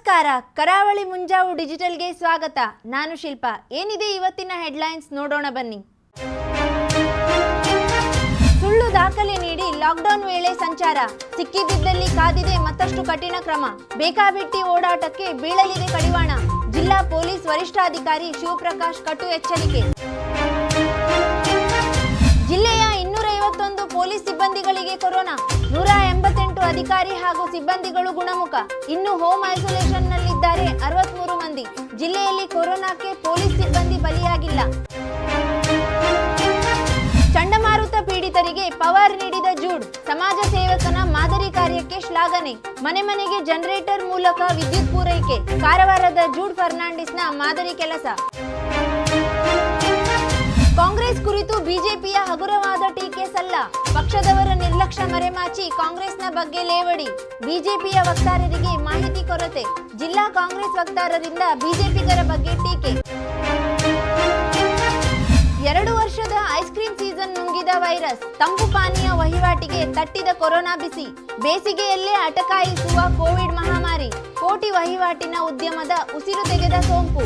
ನಮಸ್ಕಾರ. ಕರಾವಳಿ ಮುಂಜಾವು ಡಿಜಿಟಲ್ಗೆ ಸ್ವಾಗತ. ನಾನು ಶಿಲ್ಪಾ. ಏನಿದೆ ಇವತ್ತಿನ ಹೆಡ್ಲೈನ್ಸ್ ನೋಡೋಣ ಬನ್ನಿ. ಸುಳ್ಳು ದಾಖಲೆ ನೀಡಿ ಲಾಕ್ಡೌನ್ ವೇಳೆ ಸಂಚಾರ, ಸಿಕ್ಕಿಬಿದ್ದಲ್ಲಿ ಕಾದಿದೆ ಮತ್ತಷ್ಟು ಕಠಿಣ ಕ್ರಮ. ಬೇಕಾಬಿಟ್ಟಿ ಓಡಾಟಕ್ಕೆ ಬೀಳಲಿದೆ ಕಡಿವಾಣ. ಜಿಲ್ಲಾ ಪೊಲೀಸ್ ವರಿಷ್ಠಾಧಿಕಾರಿ ಶಿವಪ್ರಕಾಶ್ ಕಟು ಎಚ್ಚರಿಕೆ. ಜಿಲ್ಲೆಯ 251 ಪೊಲೀಸ್ ಸಿಬ್ಬಂದಿಗಳಿಗೆ ಕೊರೋನಾ, 188 ಅಧಿಕಾರಿ ಹಾಗೂ ಸಿಬ್ಬಂದಿಗಳು ಗುಣಮುಖ. ಇನ್ನು ಹೋಮ್ ಐಸೋಲೇಷನ್ನಲ್ಲಿದ್ದಾರೆ 63 ಮಂದಿ. ಜಿಲ್ಲೆಯಲ್ಲಿ ಕೊರೋನಾಕ್ಕೆ ಪೊಲೀಸ್ ಸಿಬ್ಬಂದಿ ಬಲಿಯಾಗಿಲ್ಲ. ಚಂಡಮಾರುತ ಪೀಡಿತರಿಗೆ ಪವರ್ ನೀಡಿದ ಜೂಡ್, ಸಮಾಜ ಸೇವಕನ ಮಾದರಿ ಕಾರ್ಯಕ್ಕೆ ಶ್ಲಾಘನೆ. ಮನೆ ಮನೆಗೆ ಜನರೇಟರ್ ಮೂಲಕ ವಿದ್ಯುತ್ ಪೂರೈಕೆ, ಕಾರವಾರದ ಜೂಡ್ ಫರ್ನಾಂಡಿಸ್ನ ಮಾದರಿ ಕೆಲಸ. ಕಾಂಗ್ರೆಸ್ ಕುರಿತು ಬಿಜೆಪಿಯ ಹಗುರವಾದ ಟೀಕೆ ಸಲ್ಲ, ಪಕ್ಷದವರ ನಿರ್ಲಕ್ಷ್ಯ ಮರೆಮಾಚಿ ಕಾಂಗ್ರೆಸ್ನ ಬಗ್ಗೆ ಲೇವಡಿ. ಬಿಜೆಪಿಯ ವಕ್ತಾರರಿಗೆ ಮಾಹಿತಿ ಕೊರತೆ, ಜಿಲ್ಲಾ ಕಾಂಗ್ರೆಸ್ ವಕ್ತಾರರಿಂದ ಬಿಜೆಪಿಗರ ಬಗ್ಗೆ ಟೀಕೆ. 2 ವರ್ಷದ ಐಸ್ ಕ್ರೀಮ್ ಸೀಸನ್ ನುಂಗಿದ ವೈರಸ್, ತಂಪು ಪಾನೀಯ ವಹಿವಾಟಿಗೆ ತಟ್ಟಿದ ಕೊರೋನಾ ಬಿಸಿ. ಬೇಸಿಗೆಯಲ್ಲೇ ಅಟಕಾಯಿಸುವ ಕೋವಿಡ್ ಮಹಾಮಾರಿ, ಕೋಟಿ ವಹಿವಾಟಿನ ಉದ್ಯಮದ ಉಸಿರು ತೆಗೆದ ಸೋಂಕು.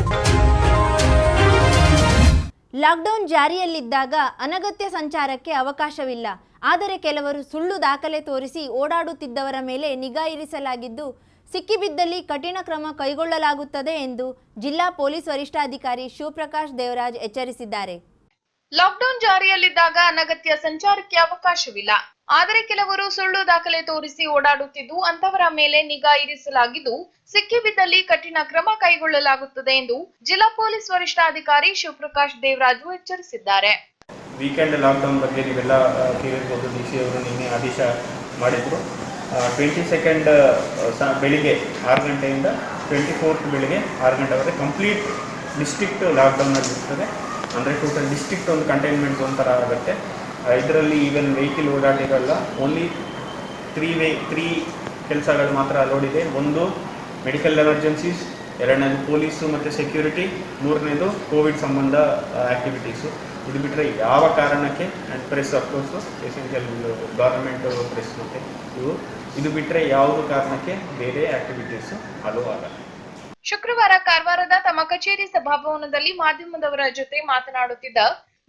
ಲಾಕ್ಡೌನ್ ಜಾರಿಯಲ್ಲಿದ್ದಾಗ ಅನಗತ್ಯ ಸಂಚಾರಕ್ಕೆ ಅವಕಾಶವಿಲ್ಲ. ಆದರೆ ಕೆಲವರು ಸುಳ್ಳು ದಾಖಲೆ ತೋರಿಸಿ ಓಡಾಡುತ್ತಿದ್ದವರ ಮೇಲೆ ನಿಗಾ ಇರಿಸಲಾಗಿದ್ದು, ಸಿಕ್ಕಿಬಿದ್ದಲ್ಲಿ ಕಠಿಣ ಕ್ರಮ ಕೈಗೊಳ್ಳಲಾಗುತ್ತದೆ ಎಂದು ಜಿಲ್ಲಾ ಪೊಲೀಸ್ ವರಿಷ್ಠಾಧಿಕಾರಿ ಶಿವಪ್ರಕಾಶ್ ದೇವರಾಜ್ ಎಚ್ಚರಿಸಿದ್ದಾರೆ. ಲಾಕ್ಡೌನ್ ಜಾರಿಯಲ್ಲಿದ್ದಾಗ ಅನಗತ್ಯ ಸಂಚಾರಕ್ಕೆ ಅವಕಾಶವಿಲ್ಲ. ಆದರೆ ಕೆಲವರು ಸುಳ್ಳು ದಾಖಲೆ ತೋರಿಸಿ ಓಡಾಡುತ್ತಿದ್ದು ಅಂತವರ ಮೇಲೆ ನಿಗಾ ಇರಿಸಲಾಗಿದ್ದು, ಸಿಕ್ಕಿಬಿದ್ದಲ್ಲಿ ಕಠಿಣ ಕ್ರಮ ಕೈಗೊಳ್ಳಲಾಗುತ್ತದೆ ಎಂದು ಜಿಲ್ಲಾ ಪೊಲೀಸ್ ವರಿಷ್ಠಾಧಿಕಾರಿ ಶಿವಪ್ರಕಾಶ್ ದೇವರಾಜು ಎಚ್ಚರಿಸಿದ್ದಾರೆ. ವೀಕೆಂಡ್ ಲಾಕ್ಡೌನ್ ಬಗ್ಗೆ ನೀವೆಲ್ಲ ಕೇಳಿರ್ಬೋದು. ಡಿಸಿ ಅವರು ನಿನ್ನೆ ಆದೇಶ ಮಾಡಿದ್ರು. 22nd ಬೆಳಿಗ್ಗೆ 6 ಗಂಟೆಯಿಂದ 24th ಬೆಳಿಗ್ಗೆ 6 ಗಂಟೆವರೆಗೆ ಕಂಪ್ಲೀಟ್ ಡಿಸ್ಟ್ರಿಕ್ಟ್ ಲಾಕ್ಡೌನಲ್ಲಿ ಇರ್ತದೆ. ಅಂದರೆ ಟೋಟಲ್ ಡಿಸ್ಟ್ರಿಕ್ಟ್ ಒಂದು ಕಂಟೈನ್ಮೆಂಟ್ ಝೋನ್ ಥರ ಆಗುತ್ತೆ. ಇದರಲ್ಲಿ ಈವನ್ ವೆಹಿಕಲ್ ಓಡಾಟ ಇರಲ್ಲ. ಓನ್ಲಿ 3 ಕೆಲಸಗಳು ಮಾತ್ರ ಅಲೋಡ್ ಇದೆ. ಒಂದು ಮೆಡಿಕಲ್ ಎಮರ್ಜೆನ್ಸೀಸ್, 2ನೇದು ಪೊಲೀಸು ಮತ್ತು ಸೆಕ್ಯೂರಿಟಿ, 3ನೇದು ಕೋವಿಡ್ ಸಂಬಂಧ ಆ್ಯಕ್ಟಿವಿಟೀಸು. ಇದು ಬಿಟ್ಟರೆ ಯಾವ ಕಾರಣಕ್ಕೆ and press of course essential government press ಮತ್ತು ಇದು ಬಿಟ್ಟರೆ ಯಾವುದೇ ಕಾರಣಕ್ಕೆ ಬೇರೆ ಆ್ಯಕ್ಟಿವಿಟೀಸು ಅಲೋ ಆಗಲ್ಲ. ಶುಕ್ರವಾರ ಕಾರವಾರದ ತಮ್ಮ ಕಚೇರಿ ಸಭಾಭವನದಲ್ಲಿ ಮಾಧ್ಯಮದವರ ಜೊತೆ ಮಾತನಾಡುತ್ತಿದ್ದ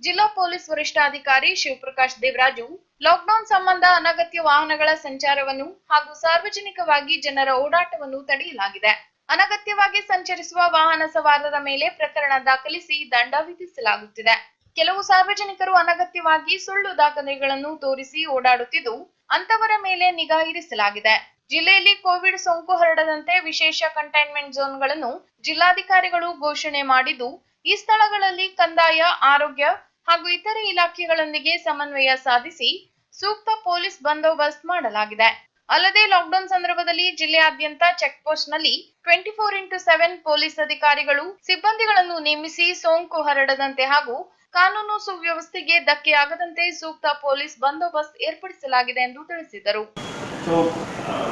ಜಿಲ್ಲಾ ಪೊಲೀಸ್ ವರಿಷ್ಠಾಧಿಕಾರಿ ಶಿವಪ್ರಕಾಶ್ ದೇವರಾಜು, ಲಾಕ್ಡೌನ್ ಸಂಬಂಧ ಅನಗತ್ಯ ವಾಹನಗಳ ಸಂಚಾರವನ್ನು ಹಾಗೂ ಸಾರ್ವಜನಿಕವಾಗಿ ಜನರ ಓಡಾಟವನ್ನು ತಡೆಯಲಾಗಿದೆ. ಅನಗತ್ಯವಾಗಿ ಸಂಚರಿಸುವ ವಾಹನ ಸವಾರರ ಮೇಲೆ ಪ್ರಕರಣ ದಾಖಲಿಸಿ ದಂಡ ವಿಧಿಸಲಾಗುತ್ತಿದೆ. ಕೆಲವು ಸಾರ್ವಜನಿಕರು ಅನಗತ್ಯವಾಗಿ ಸುಳ್ಳು ದಾಖಲೆಗಳನ್ನು ತೋರಿಸಿ ಓಡಾಡುತ್ತಿದ್ದು, ಅಂತವರ ಮೇಲೆ ನಿಗಾ ಇರಿಸಲಾಗಿದೆ. ಜಿಲ್ಲೆಯಲ್ಲಿ ಕೋವಿಡ್ ಸೋಂಕು ಹರಡದಂತೆ ವಿಶೇಷ ಕಂಟೈನ್ಮೆಂಟ್ ಝೋನ್ಗಳನ್ನು ಜಿಲ್ಲಾಧಿಕಾರಿಗಳು ಘೋಷಣೆ ಮಾಡಿದ್ದು, ಈ ಸ್ಥಳಗಳಲ್ಲಿ ಕಂದಾಯ, ಆರೋಗ್ಯ ಹಾಗೂ ಇತರೆ ಇಲಾಖೆಗಳೊಂದಿಗೆ ಸಮನ್ವಯ ಸಾಧಿಸಿ ಸೂಕ್ತ ಪೊಲೀಸ್ ಬಂದೋಬಸ್ತ್ ಮಾಡಲಾಗಿದೆ. ಅಲ್ಲದೆ ಲಾಕ್ಡೌನ್ ಸಂದರ್ಭದಲ್ಲಿ ಜಿಲ್ಲೆಯಾದ್ಯಂತ ಚೆಕ್ ಪೋಸ್ಟ್ ನಲ್ಲಿ 24x7 ಪೊಲೀಸ್ ಅಧಿಕಾರಿಗಳು, ಸಿಬ್ಬಂದಿಗಳನ್ನು ನೇಮಿಸಿ ಸೋಂಕು ಹರಡದಂತೆ ಹಾಗೂ ಕಾನೂನು ಸುವ್ಯವಸ್ಥೆಗೆ ಧಕ್ಕೆಯಾಗದಂತೆ ಸೂಕ್ತ ಪೊಲೀಸ್ ಬಂದೋಬಸ್ತ್ ಏರ್ಪಡಿಸಲಾಗಿದೆ ಎಂದು ತಿಳಿಸಿದರು.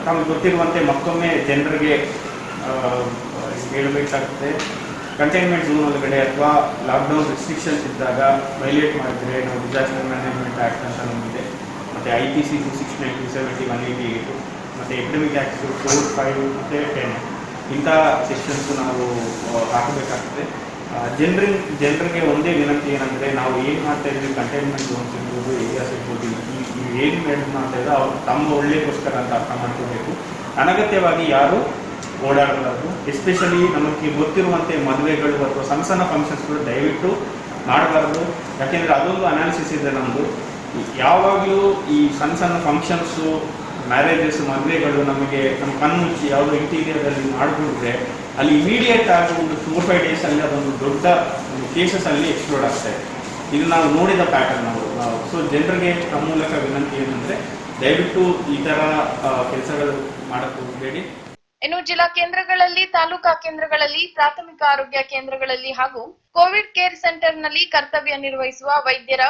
ತಮಗೆ ಗೊತ್ತಿರುವಂತೆ ಮತ್ತೊಮ್ಮೆ ಜನರಿಗೆ ಹೇಳಬೇಕಾಗುತ್ತೆ, ಕಂಟೈನ್ಮೆಂಟ್ ಝೋನ್ ಒಳಗಡೆ ಅಥವಾ ಲಾಕ್ಡೌನ್ ರೆಸ್ಟ್ರಿಕ್ಷನ್ಸ್ ಇದ್ದಾಗ ವೈಲೇಟ್ ಮಾಡಿದರೆ ನಾವು ಡಿಸಾಸ್ಟರ್ ಮ್ಯಾನೇಜ್ಮೆಂಟ್ ಆ್ಯಕ್ಟ್ ಅಂತ ನಮಗಿದೆ, ಮತ್ತು IPC 269, 270, 188 ಮತ್ತು ಎಪಿಡೆಮಿಕ್ ಆ್ಯಕ್ಟ್ 4, 5 ಮತ್ತು 10 ಇಂಥ ಸೆಕ್ಷನ್ಸು ನಾವು ಹಾಕಬೇಕಾಗ್ತದೆ. ಜನರಿಗೆ ಒಂದೇ ವಿನಂತಿ ಏನಂದರೆ, ನಾವು ಏನು ಮಾಡ್ತಾ ಇದ್ವಿ, ಕಂಟೈನ್ಮೆಂಟ್ ಝೋನ್ಸ್ ಇರ್ಬೋದು, ಏರಿಯಾಸ್ ಇರ್ಬೋದು, ಏನು ಮಾಡ್ತಾ ಇದ್ದ ಅವ್ರು ತಮ್ಮ ಒಳ್ಳೆಯಗೋಸ್ಕರ ಅಂತ ಅರ್ಥ ಮಾಡ್ಕೋಬೇಕು. ಅನಗತ್ಯವಾಗಿ ಯಾರು ಓಡಾಡಬಾರ್ದು. ಎಸ್ಪೆಷಲಿ ನಮಗೆ ಗೊತ್ತಿರುವಂತೆ ಮದುವೆಗಳು ಅಥವಾ ಸಣ್ಣ ಫಂಕ್ಷನ್ಸ್ಗಳು ದಯವಿಟ್ಟು ಮಾಡಬಾರ್ದು. ಯಾಕೆಂದರೆ ಅದೊಂದು ಅನಾಲಿಸಿಸ್ ಇದೆ ನಮ್ಮದು. ಯಾವಾಗಲೂ ಈ ಸಣ್ಣ ಫಂಕ್ಷನ್ಸು, ಮ್ಯಾರೇಜಸ್, ಮದುವೆಗಳು ನಮಗೆ ನಮ್ಮ ಕಣ್ಣು ಮುಚ್ಚಿ ಯಾವುದೋ ಇಂಟೀರಿಯರಲ್ಲಿ ಮಾಡಿಬಿಟ್ರೆ ಅಲ್ಲಿ ಇಮಿಡಿಯೇಟ್ ಆಗಿ ಒಂದು 4-5 ಡೇಸಲ್ಲಿ ಅದೊಂದು ದೊಡ್ಡ ಕೇಸಸಲ್ಲಿ ಎಕ್ಸ್ಪ್ಲೋಡ್ ಆಗ್ತಾಯಿದೆ. ಇದು ನಾವು ನೋಡಿದ ಪ್ಯಾಟರ್ನ್ ನಾವು. ಸೊ ಜನರಿಗೆ ನಮ್ಮ ಮೂಲಕ ವಿನಂತಿ ಏನಂದರೆ, ದಯವಿಟ್ಟು ಈ ಥರ ಕೆಲಸಗಳು ಮಾಡೋಕ್ಕೆ ಹೋಗಬೇಡಿ. ಇನ್ನು ಜಿಲ್ಲಾ ಕೇಂದ್ರಗಳಲ್ಲಿ, ತಾಲೂಕಾ ಕೇಂದ್ರಗಳಲ್ಲಿ, ಪ್ರಾಥಮಿಕ ಆರೋಗ್ಯ ಕೇಂದ್ರಗಳಲ್ಲಿ ಹಾಗೂ ಕೋವಿಡ್ ಕೇರ್ ಸೆಂಟರ್ನಲ್ಲಿ ಕರ್ತವ್ಯ ನಿರ್ವಹಿಸುವ ವೈದ್ಯರ,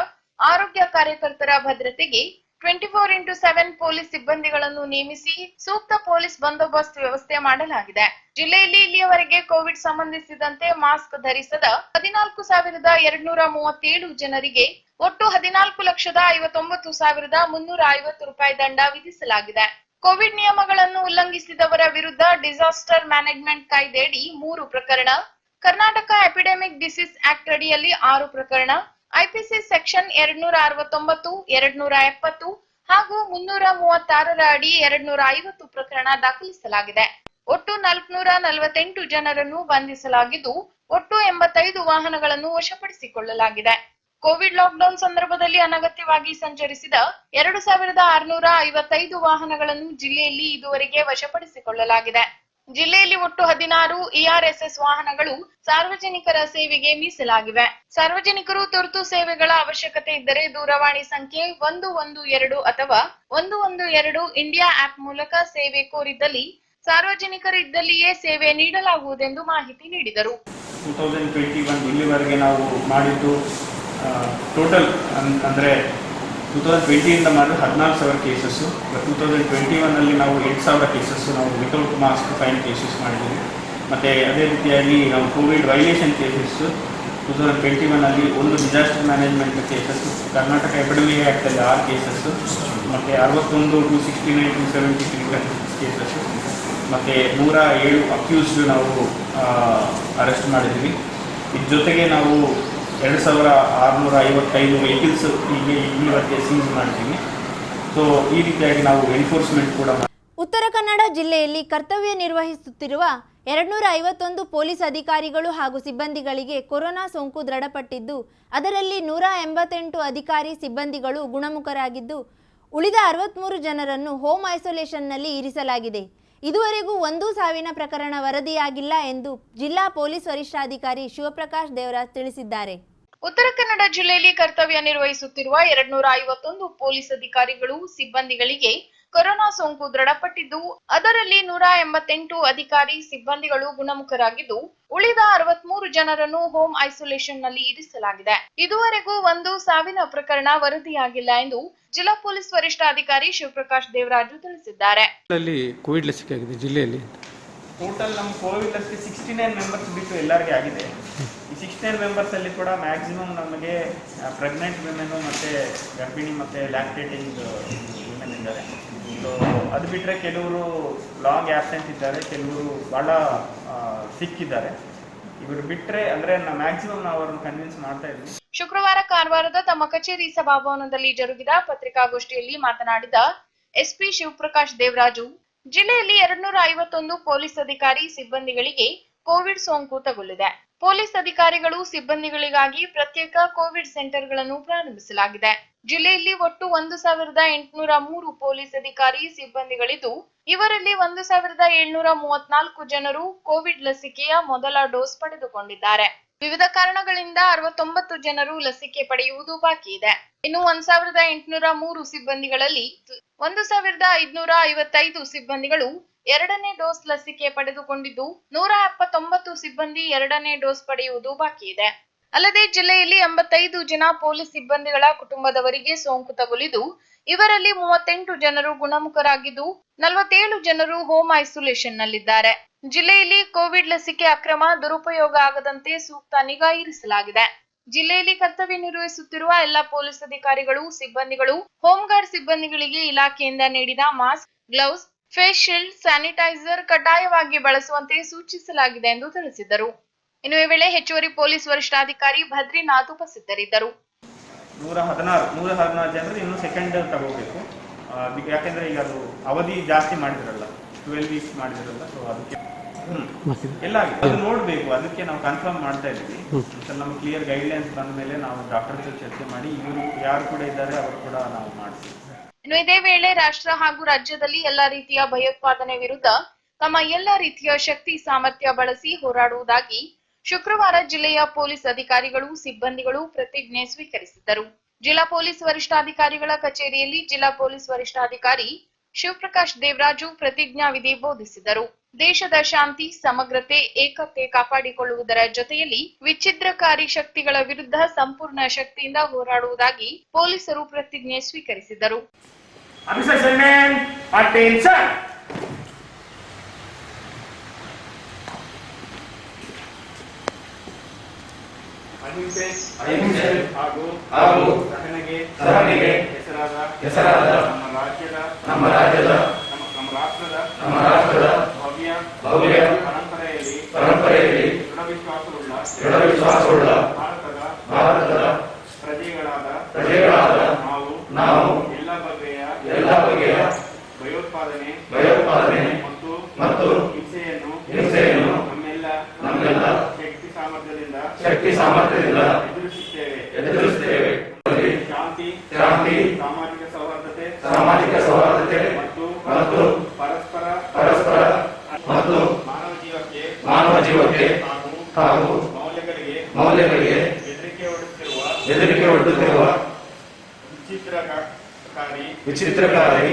ಆರೋಗ್ಯ ಕಾರ್ಯಕರ್ತರ ಭದ್ರತೆಗೆ 24x7 ಪೊಲೀಸ್ ಸಿಬ್ಬಂದಿಗಳನ್ನು ನೇಮಿಸಿ ಸೂಕ್ತ ಪೊಲೀಸ್ ಬಂದೋಬಸ್ತ್ ವ್ಯವಸ್ಥೆ ಮಾಡಲಾಗಿದೆ. ಜಿಲ್ಲೆಯಲ್ಲಿ ಇಲ್ಲಿಯವರೆಗೆ ಕೋವಿಡ್ ಸಂಬಂಧಿಸಿದಂತೆ ಮಾಸ್ಕ್ ಧರಿಸದ 14,237 ಜನರಿಗೆ ಒಟ್ಟು 14,59,350 ರೂಪಾಯಿ ದಂಡ ವಿಧಿಸಲಾಗಿದೆ. ಕೋವಿಡ್ ನಿಯಮಗಳನ್ನು ಉಲ್ಲಂಘಿಸಿದವರ ವಿರುದ್ಧ ಡಿಸಾಸ್ಟರ್ ಮ್ಯಾನೇಜ್ಮೆಂಟ್ ಕಾಯ್ದೆಯಡಿ 3 ಪ್ರಕರಣ, ಕರ್ನಾಟಕ ಎಪಿಡೆಮಿಕ್ ಡಿಸೀಸ್ ಆಕ್ಟ್ ಅಡಿಯಲ್ಲಿ 6 ಪ್ರಕರಣ, ಐಪಿಸಿ ಸೆಕ್ಷನ್ 269, 270 ಹಾಗೂ 336ರ ಅಡಿ 250 ಪ್ರಕರಣ ದಾಖಲಿಸಲಾಗಿದೆ. ಒಟ್ಟು 448 ಜನರನ್ನು ಬಂಧಿಸಲಾಗಿದ್ದು, ಒಟ್ಟು 85 ವಾಹನಗಳನ್ನು ವಶಪಡಿಸಿಕೊಳ್ಳಲಾಗಿದೆ. ಕೋವಿಡ್ ಲಾಕ್ಡೌನ್ ಸಂದರ್ಭದಲ್ಲಿ ಅನಗತ್ಯವಾಗಿ ಸಂಚರಿಸಿದ 2655 ವಾಹನಗಳನ್ನು ಜಿಲ್ಲೆಯಲ್ಲಿ ಇದುವರೆಗೆ ವಶಪಡಿಸಿಕೊಳ್ಳಲಾಗಿದೆ. ಜಿಲ್ಲೆಯಲ್ಲಿ ಒಟ್ಟು 16 ಇಆರ್ಎಸ್ಎಸ್ ವಾಹನಗಳು ಸಾರ್ವಜನಿಕರ ಸೇವೆಗೆ ಮೀಸಲಾಗಿವೆ. ಸಾರ್ವಜನಿಕರು ತುರ್ತು ಸೇವೆಗಳ ಅವಶ್ಯಕತೆ ಇದ್ದರೆ ದೂರವಾಣಿ ಸಂಖ್ಯೆ 112 ಅಥವಾ 112 ಇಂಡಿಯಾ ಆಪ್ ಮೂಲಕ ಸೇವೆ ಕೋರಿದ್ದಲ್ಲಿ ಸಾರ್ವಜನಿಕರಿದ್ದಲ್ಲಿಯೇ ಸೇವೆ ನೀಡಲಾಗುವುದೆಂದು ಮಾಹಿತಿ ನೀಡಿದರು. 2021 ಇಲ್ಲಿವರೆಗೆ ನಾವು ಮಾಡಿದ್ದು ಟೋಟಲ್ ಅಂದರೆ 2020 ಇಂದ ಮಾಡಿದ್ರೆ 14,000 ಕೇಸಸ್ಸು. 2021 ನಾವು 8,000 ಕೇಸಸ್ಸು ನಾವು ವಿತೌಟ್ ಮಾಸ್ಕ್ ಫೈನ್ ಕೇಸಸ್ ಮಾಡಿದ್ದೀವಿ. ಮತ್ತು ಅದೇ ರೀತಿಯಾಗಿ ನಾವು ಕೋವಿಡ್ ವೈಲೇಷನ್ ಕೇಸಸ್ಸು 2021 ಒಂದು disaster management cases, Karnataka epidemic ಆ್ಯಕ್ಟಲ್ಲಿ 6 ಕೇಸಸ್ಸು, ಮತ್ತು 61, 269, 273 ಕೇಸಸ್ಸು, ಮತ್ತು 107 ಅಕ್ಯೂಸ್ಡ್ ನಾವು ಅರೆಸ್ಟ್ ಮಾಡಿದ್ದೀವಿ. ಇದ್ರ ಜೊತೆಗೆ ನಾವು 2,655 ವೆಹಿಕಲ್ಸ್ ಇವತ್ತಿಗೆ ಸೀಸ್ ಮಾಡ್ತೀವಿ. ಸೊ ಈ ರೀತಿಯಾಗಿ ನಾವು ಎನ್ಫೋರ್ಸ್ಮೆಂಟ್ ಕೂಡ ಉತ್ತರ ಕನ್ನಡ ಜಿಲ್ಲೆಯಲ್ಲಿ ಕರ್ತವ್ಯ ನಿರ್ವಹಿಸುತ್ತಿರುವ 251 ಪೊಲೀಸ್ ಅಧಿಕಾರಿಗಳು ಹಾಗೂ ಸಿಬ್ಬಂದಿಗಳಿಗೆ ಕೊರೋನಾ ಸೋಂಕು ದೃಢಪಟ್ಟಿದ್ದು, ಅದರಲ್ಲಿ 188 ಅಧಿಕಾರಿ ಸಿಬ್ಬಂದಿಗಳು ಗುಣಮುಖರಾಗಿದ್ದು, ಉಳಿದ 63 ಜನರನ್ನು ಹೋಮ್ ಐಸೋಲೇಷನ್ನಲ್ಲಿ ಇರಿಸಲಾಗಿದೆ. ಇದುವರೆಗೂ 1,000 ಪ್ರಕರಣ ವರದಿಯಾಗಿಲ್ಲ ಎಂದು ಜಿಲ್ಲಾ ಪೊಲೀಸ್ ವರಿಷ್ಠಾಧಿಕಾರಿ ಶಿವಪ್ರಕಾಶ್ ದೇವರಾಜ್ ತಿಳಿಸಿದ್ದಾರೆ. ಉತ್ತರ ಕನ್ನಡ ಜಿಲ್ಲೆಯಲ್ಲಿ ಕರ್ತವ್ಯ ನಿರ್ವಹಿಸುತ್ತಿರುವ 251 ಪೊಲೀಸ್ ಅಧಿಕಾರಿಗಳು ಸಿಬ್ಬಂದಿಗಳಿಗೆ ಕೊರೋನಾ ಸೋಂಕು ದೃಢಪಟ್ಟಿದ್ದು, ಅದರಲ್ಲಿ 188 ಅಧಿಕಾರಿ ಸಿಬ್ಬಂದಿಗಳು ಗುಣಮುಖರಾಗಿದ್ದು, ಉಳಿದ 63 ಜನರನ್ನು ಹೋಮ್ ಐಸೋಲೇಷನ್ ನಲ್ಲಿ ಇರಿಸಲಾಗಿದೆ. ಇದುವರೆಗೂ 1,000 ಪ್ರಕರಣ ವರದಿಯಾಗಿಲ್ಲ ಎಂದು ಜಿಲ್ಲಾ ಪೊಲೀಸ್ ವರಿಷ್ಠಾಧಿಕಾರಿ ಶಿವಪ್ರಕಾಶ್ ದೇವರಾಜು ತಿಳಿಸಿದ್ದಾರೆ. ಕೋವಿಡ್ ಲಸಿಕೆ ಆಗಿದೆ ಜಿಲ್ಲೆಯಲ್ಲಿ ಟೋಟಲ್ ನಮ್ಮ ಕೋವಿಡ್ ಲಸಿಕೆ 69 ಮೆಂಬರ್ಸ್ ಬಿಟ್ಟು ಎಲ್ಲರಿಗೆ ಆಗಿದೆ. ಈ 69 ಮೆಂಬರ್ಸಲ್ಲಿ ಕೂಡ ಮ್ಯಾಕ್ಸಿಮಮ್ ನಮಗೆ ಪ್ರೆಗ್ನೆಂಟ್ ವಿಮೆನು ಮತ್ತು ಗರ್ಭಿಣಿ ಮತ್ತು ಲ್ಯಾಕ್ಟೇಟಿಂಗ್ ವಿಮೆನ್ ಇದ್ದಾರೆ. ಸೊ ಅದು ಬಿಟ್ಟರೆ ಕೆಲವರು ಲಾಂಗ್ ಆ್ಯಬ್ಸೆಂಟ್ ಇದ್ದಾರೆ, ಕೆಲವರು ಭಾಳ ಸಿಕ್ಕಿದ್ದಾರೆ. ಇವರು ಬಿಟ್ಟರೆ ಅಂದರೆ ಮ್ಯಾಕ್ಸಿಮಮ್ ನಾವು ಅವ್ರನ್ನ ಕನ್ವಿನ್ಸ್ ಮಾಡ್ತಾ ಇದ್ವಿ. ಶುಕ್ರವಾರ ಕಾರವಾರದ ತಮ್ಮ ಕಚೇರಿ ಸಭಾಭವನದಲ್ಲಿ ಜರುಗಿದ ಪತ್ರಿಕಾಗೋಷ್ಠಿಯಲ್ಲಿ ಮಾತನಾಡಿದ ಎಸ್ಪಿ ಶಿವಪ್ರಕಾಶ್ ದೇವರಾಜು, ಜಿಲ್ಲೆಯಲ್ಲಿ 251 ಪೊಲೀಸ್ ಅಧಿಕಾರಿ ಸಿಬ್ಬಂದಿಗಳಿಗೆ ಕೋವಿಡ್ ಸೋಂಕು ತಗುಲಿದೆ. ಪೊಲೀಸ್ ಅಧಿಕಾರಿಗಳು ಸಿಬ್ಬಂದಿಗಳಿಗಾಗಿ ಪ್ರತ್ಯೇಕ ಕೋವಿಡ್ ಸೆಂಟರ್ಗಳನ್ನು ಪ್ರಾರಂಭಿಸಲಾಗಿದೆ. ಜಿಲ್ಲೆಯಲ್ಲಿ ಒಟ್ಟು 1,803 ಪೊಲೀಸ್ ಅಧಿಕಾರಿ ಸಿಬ್ಬಂದಿಗಳಿದ್ದು, ಇವರಲ್ಲಿ 1,734 ಜನರು ಕೋವಿಡ್ ಲಸಿಕೆಯ ಮೊದಲ ಡೋಸ್ ಪಡೆದುಕೊಂಡಿದ್ದಾರೆ. ವಿವಿಧ ಕಾರಣಗಳಿಂದ 69 ಜನರು ಲಸಿಕೆ ಪಡೆಯುವುದು ಬಾಕಿ ಇದೆ. ಇನ್ನು 1,803 ಸಿಬ್ಬಂದಿಗಳಲ್ಲಿ 1,555 ಸಿಬ್ಬಂದಿಗಳು 2ನೇ ಡೋಸ್ ಲಸಿಕೆ ಪಡೆದುಕೊಂಡಿದ್ದು, 179 ಸಿಬ್ಬಂದಿ 2ನೇ ಡೋಸ್ ಪಡೆಯುವುದು ಬಾಕಿ ಇದೆ. ಅಲ್ಲದೆ ಜಿಲ್ಲೆಯಲ್ಲಿ 85 ಜನ ಪೊಲೀಸ್ ಸಿಬ್ಬಂದಿಗಳ ಕುಟುಂಬದವರಿಗೆ ಸೋಂಕು ತಗುಲಿದ್ದು, ಇವರಲ್ಲಿ 38 ಜನರು ಗುಣಮುಖರಾಗಿದ್ದು, 47 ಜನರು ಹೋಮ್ ಐಸೋಲೇಷನ್ ನಲ್ಲಿದ್ದಾರೆ. ಜಿಲ್ಲೆಯಲ್ಲಿ ಕೋವಿಡ್ ಲಸಿಕೆ ಅಕ್ರಮ ದುರುಪಯೋಗ ಆಗದಂತೆ ಸೂಕ್ತ ನಿಗಾ ಇರಿಸಲಾಗಿದೆ. ಜಿಲ್ಲೆಯಲ್ಲಿ ಕರ್ತವ್ಯ ನಿರ್ವಹಿಸುತ್ತಿರುವ ಎಲ್ಲ ಪೊಲೀಸ್ ಅಧಿಕಾರಿಗಳು ಸಿಬ್ಬಂದಿಗಳು ಹೋಮ್ ಗಾರ್ಡ್ ಸಿಬ್ಬಂದಿಗಳಿಗೆ ಇಲಾಖೆಯಿಂದ ನೀಡಿದ mask, gloves, face shield, sanitiser ಕಡ್ಡಾಯವಾಗಿ ಬಳಸುವಂತೆ ಸೂಚಿಸಲಾಗಿದೆ ಎಂದು ತಿಳಿಸಿದರು. ಇನ್ನು ಈ ವೇಳೆ ಹೆಚ್ಚುವರಿ ಪೊಲೀಸ್ ವರಿಷ್ಠಾಧಿಕಾರಿ ಭದ್ರಿನಾಥ್ ಉಪಸ್ಥಿತರಿದ್ದರು. 116 ಜನರು ಇನ್ನು ಸೆಕೆಂಡ್ ತಗೋಬೇಕು. ಯಾಕೆಂದ್ರೆ ಈಗ ಅದು ಅವಧಿ ಜಾಸ್ತಿ ಮಾಡಿದ್ರಲ್ಲ, 12 ವೀಕ್ಸ್ ಮಾಡಿದ್ರಲ್ಲ. ಸೊ ಅದಕ್ಕೆ ಎಲ್ಲ ಅದು ನೋಡ್ಬೇಕು, ಅದಕ್ಕೆ ನಾವು ಕನ್ಫರ್ಮ್ ಮಾಡ್ತಾ ಇದ್ದೀವಿ. ನಮ್ಮ ಕ್ಲಿಯರ್ ಗೈಡ್ಲೈನ್ಸ್ ಬಂದ ಮೇಲೆ ನಾವು ಡಾಕ್ಟರ್ ಜೊತೆ ಚರ್ಚೆ ಮಾಡಿ ಇವರು ಯಾರು ಕೂಡ ಇದ್ದಾರೆ ಅವರು ಕೂಡ ನಾವು ಮಾಡ್ತೀವಿ. ಇನ್ನು ಇದೇ ವೇಳೆ ರಾಷ್ಟ್ರ ಹಾಗೂ ರಾಜ್ಯದಲ್ಲಿ ಎಲ್ಲಾ ರೀತಿಯ ಭಯೋತ್ಪಾದನೆ ವಿರುದ್ಧ ತಮ್ಮ ಎಲ್ಲಾ ರೀತಿಯ ಶಕ್ತಿ ಸಾಮರ್ಥ್ಯ ಬಳಸಿ ಹೋರಾಡುವುದಾಗಿ ಶುಕ್ರವಾರ ಜಿಲ್ಲೆಯ ಪೊಲೀಸ್ ಅಧಿಕಾರಿಗಳು ಸಿಬ್ಬಂದಿಗಳು ಪ್ರತಿಜ್ಞೆ ಸ್ವೀಕರಿಸಿದರು. ಜಿಲ್ಲಾ ಪೊಲೀಸ್ ವರಿಷ್ಠಾಧಿಕಾರಿಗಳ ಕಚೇರಿಯಲ್ಲಿ ಜಿಲ್ಲಾ ಪೊಲೀಸ್ ವರಿಷ್ಠಾಧಿಕಾರಿ ಶಿವಪ್ರಕಾಶ್ ದೇವರಾಜು ಪ್ರತಿಜ್ಞಾ ವಿಧಿ ಬೋಧಿಸಿದರು. ದೇಶದ ಶಾಂತಿ, ಸಮಗ್ರತೆ, ಏಕತೆ ಕಾಪಾಡಿಕೊಳ್ಳುವುದರ ಜೊತೆಯಲ್ಲಿ ವಿಚ್ಛಿದ್ರಕಾರಿ ಶಕ್ತಿಗಳ ವಿರುದ್ಧ ಸಂಪೂರ್ಣ ಶಕ್ತಿಯಿಂದ ಹೋರಾಡುವುದಾಗಿ ಪೊಲೀಸರು ಪ್ರತಿಜ್ಞೆ ಸ್ವೀಕರಿಸಿದರು. ಅಹಿಂಸೆ ಹಾಗೂ ಸಹನೆಗೆ ಹೆಸರಾದ ನಮ್ಮ ರಾಜ್ಯದ ಭಾರತದ ಪ್ರಜೆಗಳಾದ ನಾವು ಎಲ್ಲ ಬಗೆಯ ಭಯೋತ್ಪಾದನೆ ಮತ್ತು ಹಿಂಸೆಯನ್ನು ನಮ್ಮೆಲ್ಲ ಶಕ್ತಿ ಸಾಮರ್ಥ್ಯದಿಂದ ಎದುರಿಸುತ್ತೇವೆ. ಶಾಂತಿ, ಸಾಮಾಜಿಕ ಸೌಹಾರ್ದತೆ ಮತ್ತು ಪರಸ್ಪರ ಮತ್ತು ಮಾನವ ಜೀವಕ್ಕೆ ಹಾಗೂ ಮೌಲ್ಯಗಳಿಗೆ ಹೆದರಿಕೆ ಒಡ್ಡುತ್ತಿರುವ ವಿಚಿತ್ರಕಾರಿ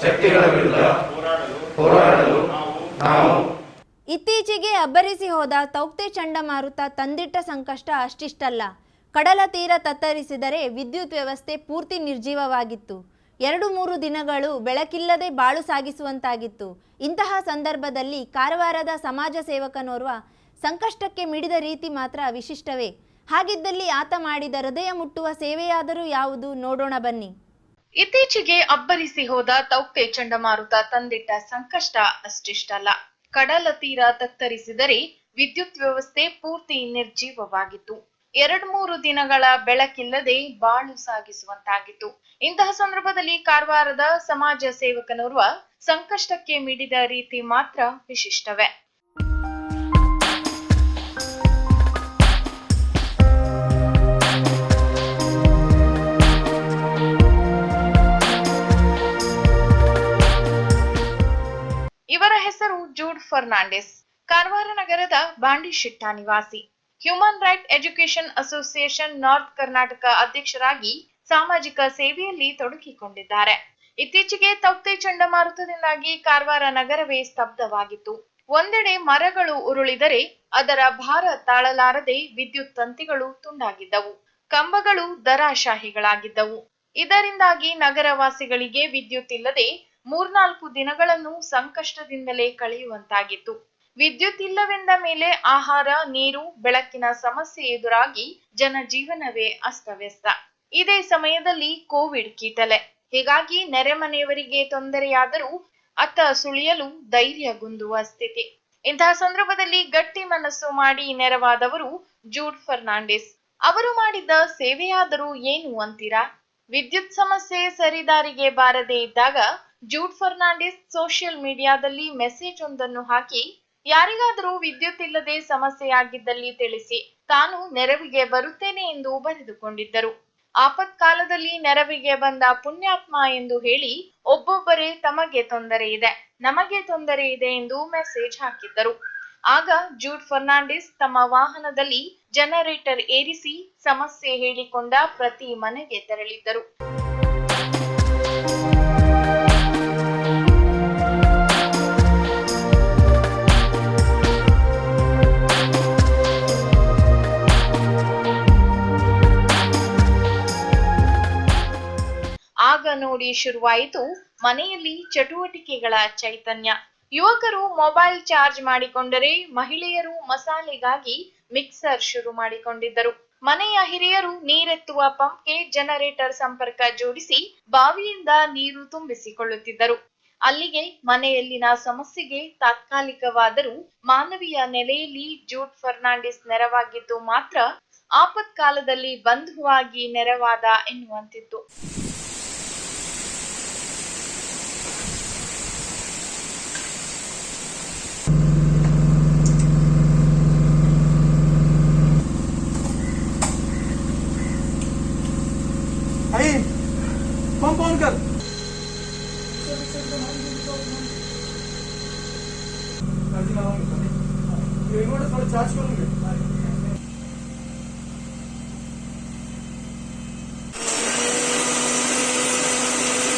ಶಕ್ತಿಗಳ ವಿರುದ್ಧ ಹೋರಾಡಲು ನಾವು ಇತ್ತೀಚೆಗೆ ಅಬ್ಬರಿಸಿ ಹೋದ ತೌಕ್ತೆ ಚಂಡಮಾರುತ ತಂದಿಟ್ಟ ಸಂಕಷ್ಟ ಅಷ್ಟಿಷ್ಟಲ್ಲ. ಕಡಲ ತೀರ ತತ್ತರಿಸಿದರೆ ವಿದ್ಯುತ್ ವ್ಯವಸ್ಥೆ ಪೂರ್ತಿ ನಿರ್ಜೀವವಾಗಿತ್ತು. 2-3 ದಿನಗಳು ಬೆಳಕಿಲ್ಲದೆ ಬಾಳು ಸಾಗಿಸುವಂತಾಗಿತ್ತು. ಇಂತಹ ಸಂದರ್ಭದಲ್ಲಿ ಕಾರವಾರದ ಸಮಾಜ ಸೇವಕನೋರ್ವ ಸಂಕಷ್ಟಕ್ಕೆ ಮಿಡಿದ ರೀತಿ ಮಾತ್ರ ವಿಶಿಷ್ಟವೇ. ಹಾಗಿದ್ದಲ್ಲಿ ಆತ ಮಾಡಿದ ಹೃದಯ ಮುಟ್ಟುವ ಸೇವೆಯಾದರೂ ಯಾವುದು ನೋಡೋಣ ಬನ್ನಿ. ಇತ್ತೀಚೆಗೆ ಅಬ್ಬರಿಸಿ ಹೋದ ತೌಕ್ತೆ ಚಂಡಮಾರುತ ತಂದಿಟ್ಟ ಸಂಕಷ್ಟ ಅಷ್ಟಿಷ್ಟಲ್ಲ. ಕಡಲ ತೀರ ತತ್ತರಿಸಿದರೆ ವಿದ್ಯುತ್ ವ್ಯವಸ್ಥೆ ಪೂರ್ತಿ ನಿರ್ಜೀವವಾಗಿತ್ತು. 2-3 ದಿನಗಳ ಬೆಳಕಿಲ್ಲದೆ ಬಾಳು ಸಾಗಿಸುವಂತಾಗಿತ್ತು. ಇಂತಹ ಸಂದರ್ಭದಲ್ಲಿ ಕಾರವಾರದ ಸಮಾಜ ಸೇವಕನೋರ್ವ ಸಂಕಷ್ಟಕ್ಕೆ ಮಿಡಿದ ರೀತಿ ಮಾತ್ರ ವಿಶಿಷ್ಟವೇ. ಇವರ ಹೆಸರು ಜೂಡ್ ಫರ್ನಾಂಡಿಸ್. ಕಾರವಾರ ನಗರದ ಬಾಂಡಿಶೆಟ್ಟ ನಿವಾಸಿ. Human right education association north Karnataka ಅಧ್ಯಕ್ಷರಾಗಿ ಸಾಮಾಜಿಕ ಸೇವೆಯಲ್ಲಿ ತೊಡಗಿಕೊಂಡಿದ್ದಾರೆ. ಇತ್ತೀಚೆಗೆ ತೌಕ್ತೆ ಚಂಡಮಾರುತದಿಂದಾಗಿ ಕಾರವಾರ ನಗರವೇ ಸ್ತಬ್ಧವಾಗಿತ್ತು. ಒಂದೆಡೆ ಮರಗಳು ಉರುಳಿದರೆ ಅದರ ಭಾರ ತಾಳಲಾರದೆ ವಿದ್ಯುತ್ ತಂತಿಗಳು ತುಂಡಾಗಿದ್ದವು, ಕಂಬಗಳು ದರಾಶಾಹಿಗಳಾಗಿದ್ದವು. ಇದರಿಂದಾಗಿ ನಗರವಾಸಿಗಳಿಗೆ ವಿದ್ಯುತ್ ಇಲ್ಲದೆ 3-4 ದಿನಗಳನ್ನು ಸಂಕಷ್ಟದಿಂದಲೇ ಕಳೆಯುವಂತಾಗಿತ್ತು. ವಿದ್ಯುತ್ ಇಲ್ಲವೆಂದ ಮೇಲೆ ಆಹಾರ, ನೀರು, ಬೆಳಕಿನ ಸಮಸ್ಯೆ ಎದುರಾಗಿ ಜನಜೀವನವೇ ಅಸ್ತವ್ಯಸ್ತ. ಇದೇ ಸಮಯದಲ್ಲಿ ಕೋವಿಡ್ ಕೀಟಲೆ. ಹೀಗಾಗಿ ನೆರೆಮನೆಯವರಿಗೆ ತೊಂದರೆಯಾದರೂ ಅತ್ತ ಸುಳಿಯಲು ಧೈರ್ಯಗುಂದುವ ಸ್ಥಿತಿ. ಇಂತಹ ಸಂದರ್ಭದಲ್ಲಿ ಗಟ್ಟಿ ಮನಸ್ಸು ಮಾಡಿ ನೆರವಾದವರು ಜೂಡ್ ಫರ್ನಾಂಡಿಸ್. ಅವರು ಮಾಡಿದ್ದ ಸೇವೆಯಾದರೂ ಏನು ಅಂತೀರಾ? ವಿದ್ಯುತ್ ಸಮಸ್ಯೆ ಸರಿದಾರಿಗೆ ಬಾರದೇ ಇದ್ದಾಗ ಜೂಡ್ ಫರ್ನಾಂಡಿಸ್ ಸೋಷಿಯಲ್ ಮೀಡಿಯಾದಲ್ಲಿ ಮೆಸೇಜ್ ಒಂದನ್ನು ಹಾಕಿ ಯಾರಿಗಾದರೂ ವಿದ್ಯುತ್ ಇಲ್ಲದೆ ಸಮಸ್ಯೆಯಾಗಿದ್ದಲ್ಲಿ ತಿಳಿಸಿ, ತಾನು ನೆರವಿಗೆ ಬರುತ್ತೇನೆ ಎಂದು ಬರೆದುಕೊಂಡಿದ್ದರು. ಆಪತ್ಕಾಲದಲ್ಲಿ ನೆರವಿಗೆ ಬಂದ ಪುಣ್ಯಾತ್ಮ ಎಂದು ಹೇಳಿ ಒಬ್ಬೊಬ್ಬರೇ ತಮಗೆ ತೊಂದರೆ ಇದೆ, ನಮಗೆ ತೊಂದರೆ ಇದೆ ಎಂದು ಮೆಸೇಜ್ ಹಾಕಿದ್ದರು. ಆಗ ಜೂಡ್ ಫರ್ನಾಂಡಿಸ್ ತಮ್ಮ ವಾಹನದಲ್ಲಿ ಜನರೇಟರ್ ಏರಿಸಿ ಸಮಸ್ಯೆ ಹೇಳಿಕೊಂಡ ಪ್ರತಿ ಮನೆಗೆ ತೆರಳಿದ್ದರು. ಆಗ ನೋಡಿ ಶುರುವಾಯಿತು ಮನೆಯಲ್ಲಿ ಚಟುವಟಿಕೆಗಳ ಚೈತನ್ಯ. ಯುವಕರು ಮೊಬೈಲ್ ಚಾರ್ಜ್ ಮಾಡಿಕೊಂಡರೆ ಮಹಿಳೆಯರು ಮಸಾಲೆಗಾಗಿ ಮಿಕ್ಸರ್ ಶುರು ಮಾಡಿಕೊಂಡಿದ್ದರು. ಮನೆಯ ಹಿರಿಯರು ನೀರೆತ್ತುವ ಪಂಪ್ಗೆ ಜನರೇಟರ್ ಸಂಪರ್ಕ ಜೋಡಿಸಿ ಬಾವಿಯಿಂದ ನೀರು ತುಂಬಿಸಿಕೊಳ್ಳುತ್ತಿದ್ದರು. ಅಲ್ಲಿಗೆ ಮನೆಯಲ್ಲಿನ ಸಮಸ್ಯೆಗೆ ತಾತ್ಕಾಲಿಕವಾದರೂ ಮಾನವೀಯ ನೆಲೆಯಲ್ಲಿ ಜೂಡ್ ಫರ್ನಾಂಡಿಸ್ ನೆರವಾಗಿದ್ದು ಮಾತ್ರ ಆಪತ್ಕಾಲದಲ್ಲಿ ಬಂಧುವಾಗಿ ನೆರವಾದ ಎನ್ನುವಂತಿತ್ತು. पंप ऑन कर। इन्वर्टर थोड़ा चार्ज करूंगे।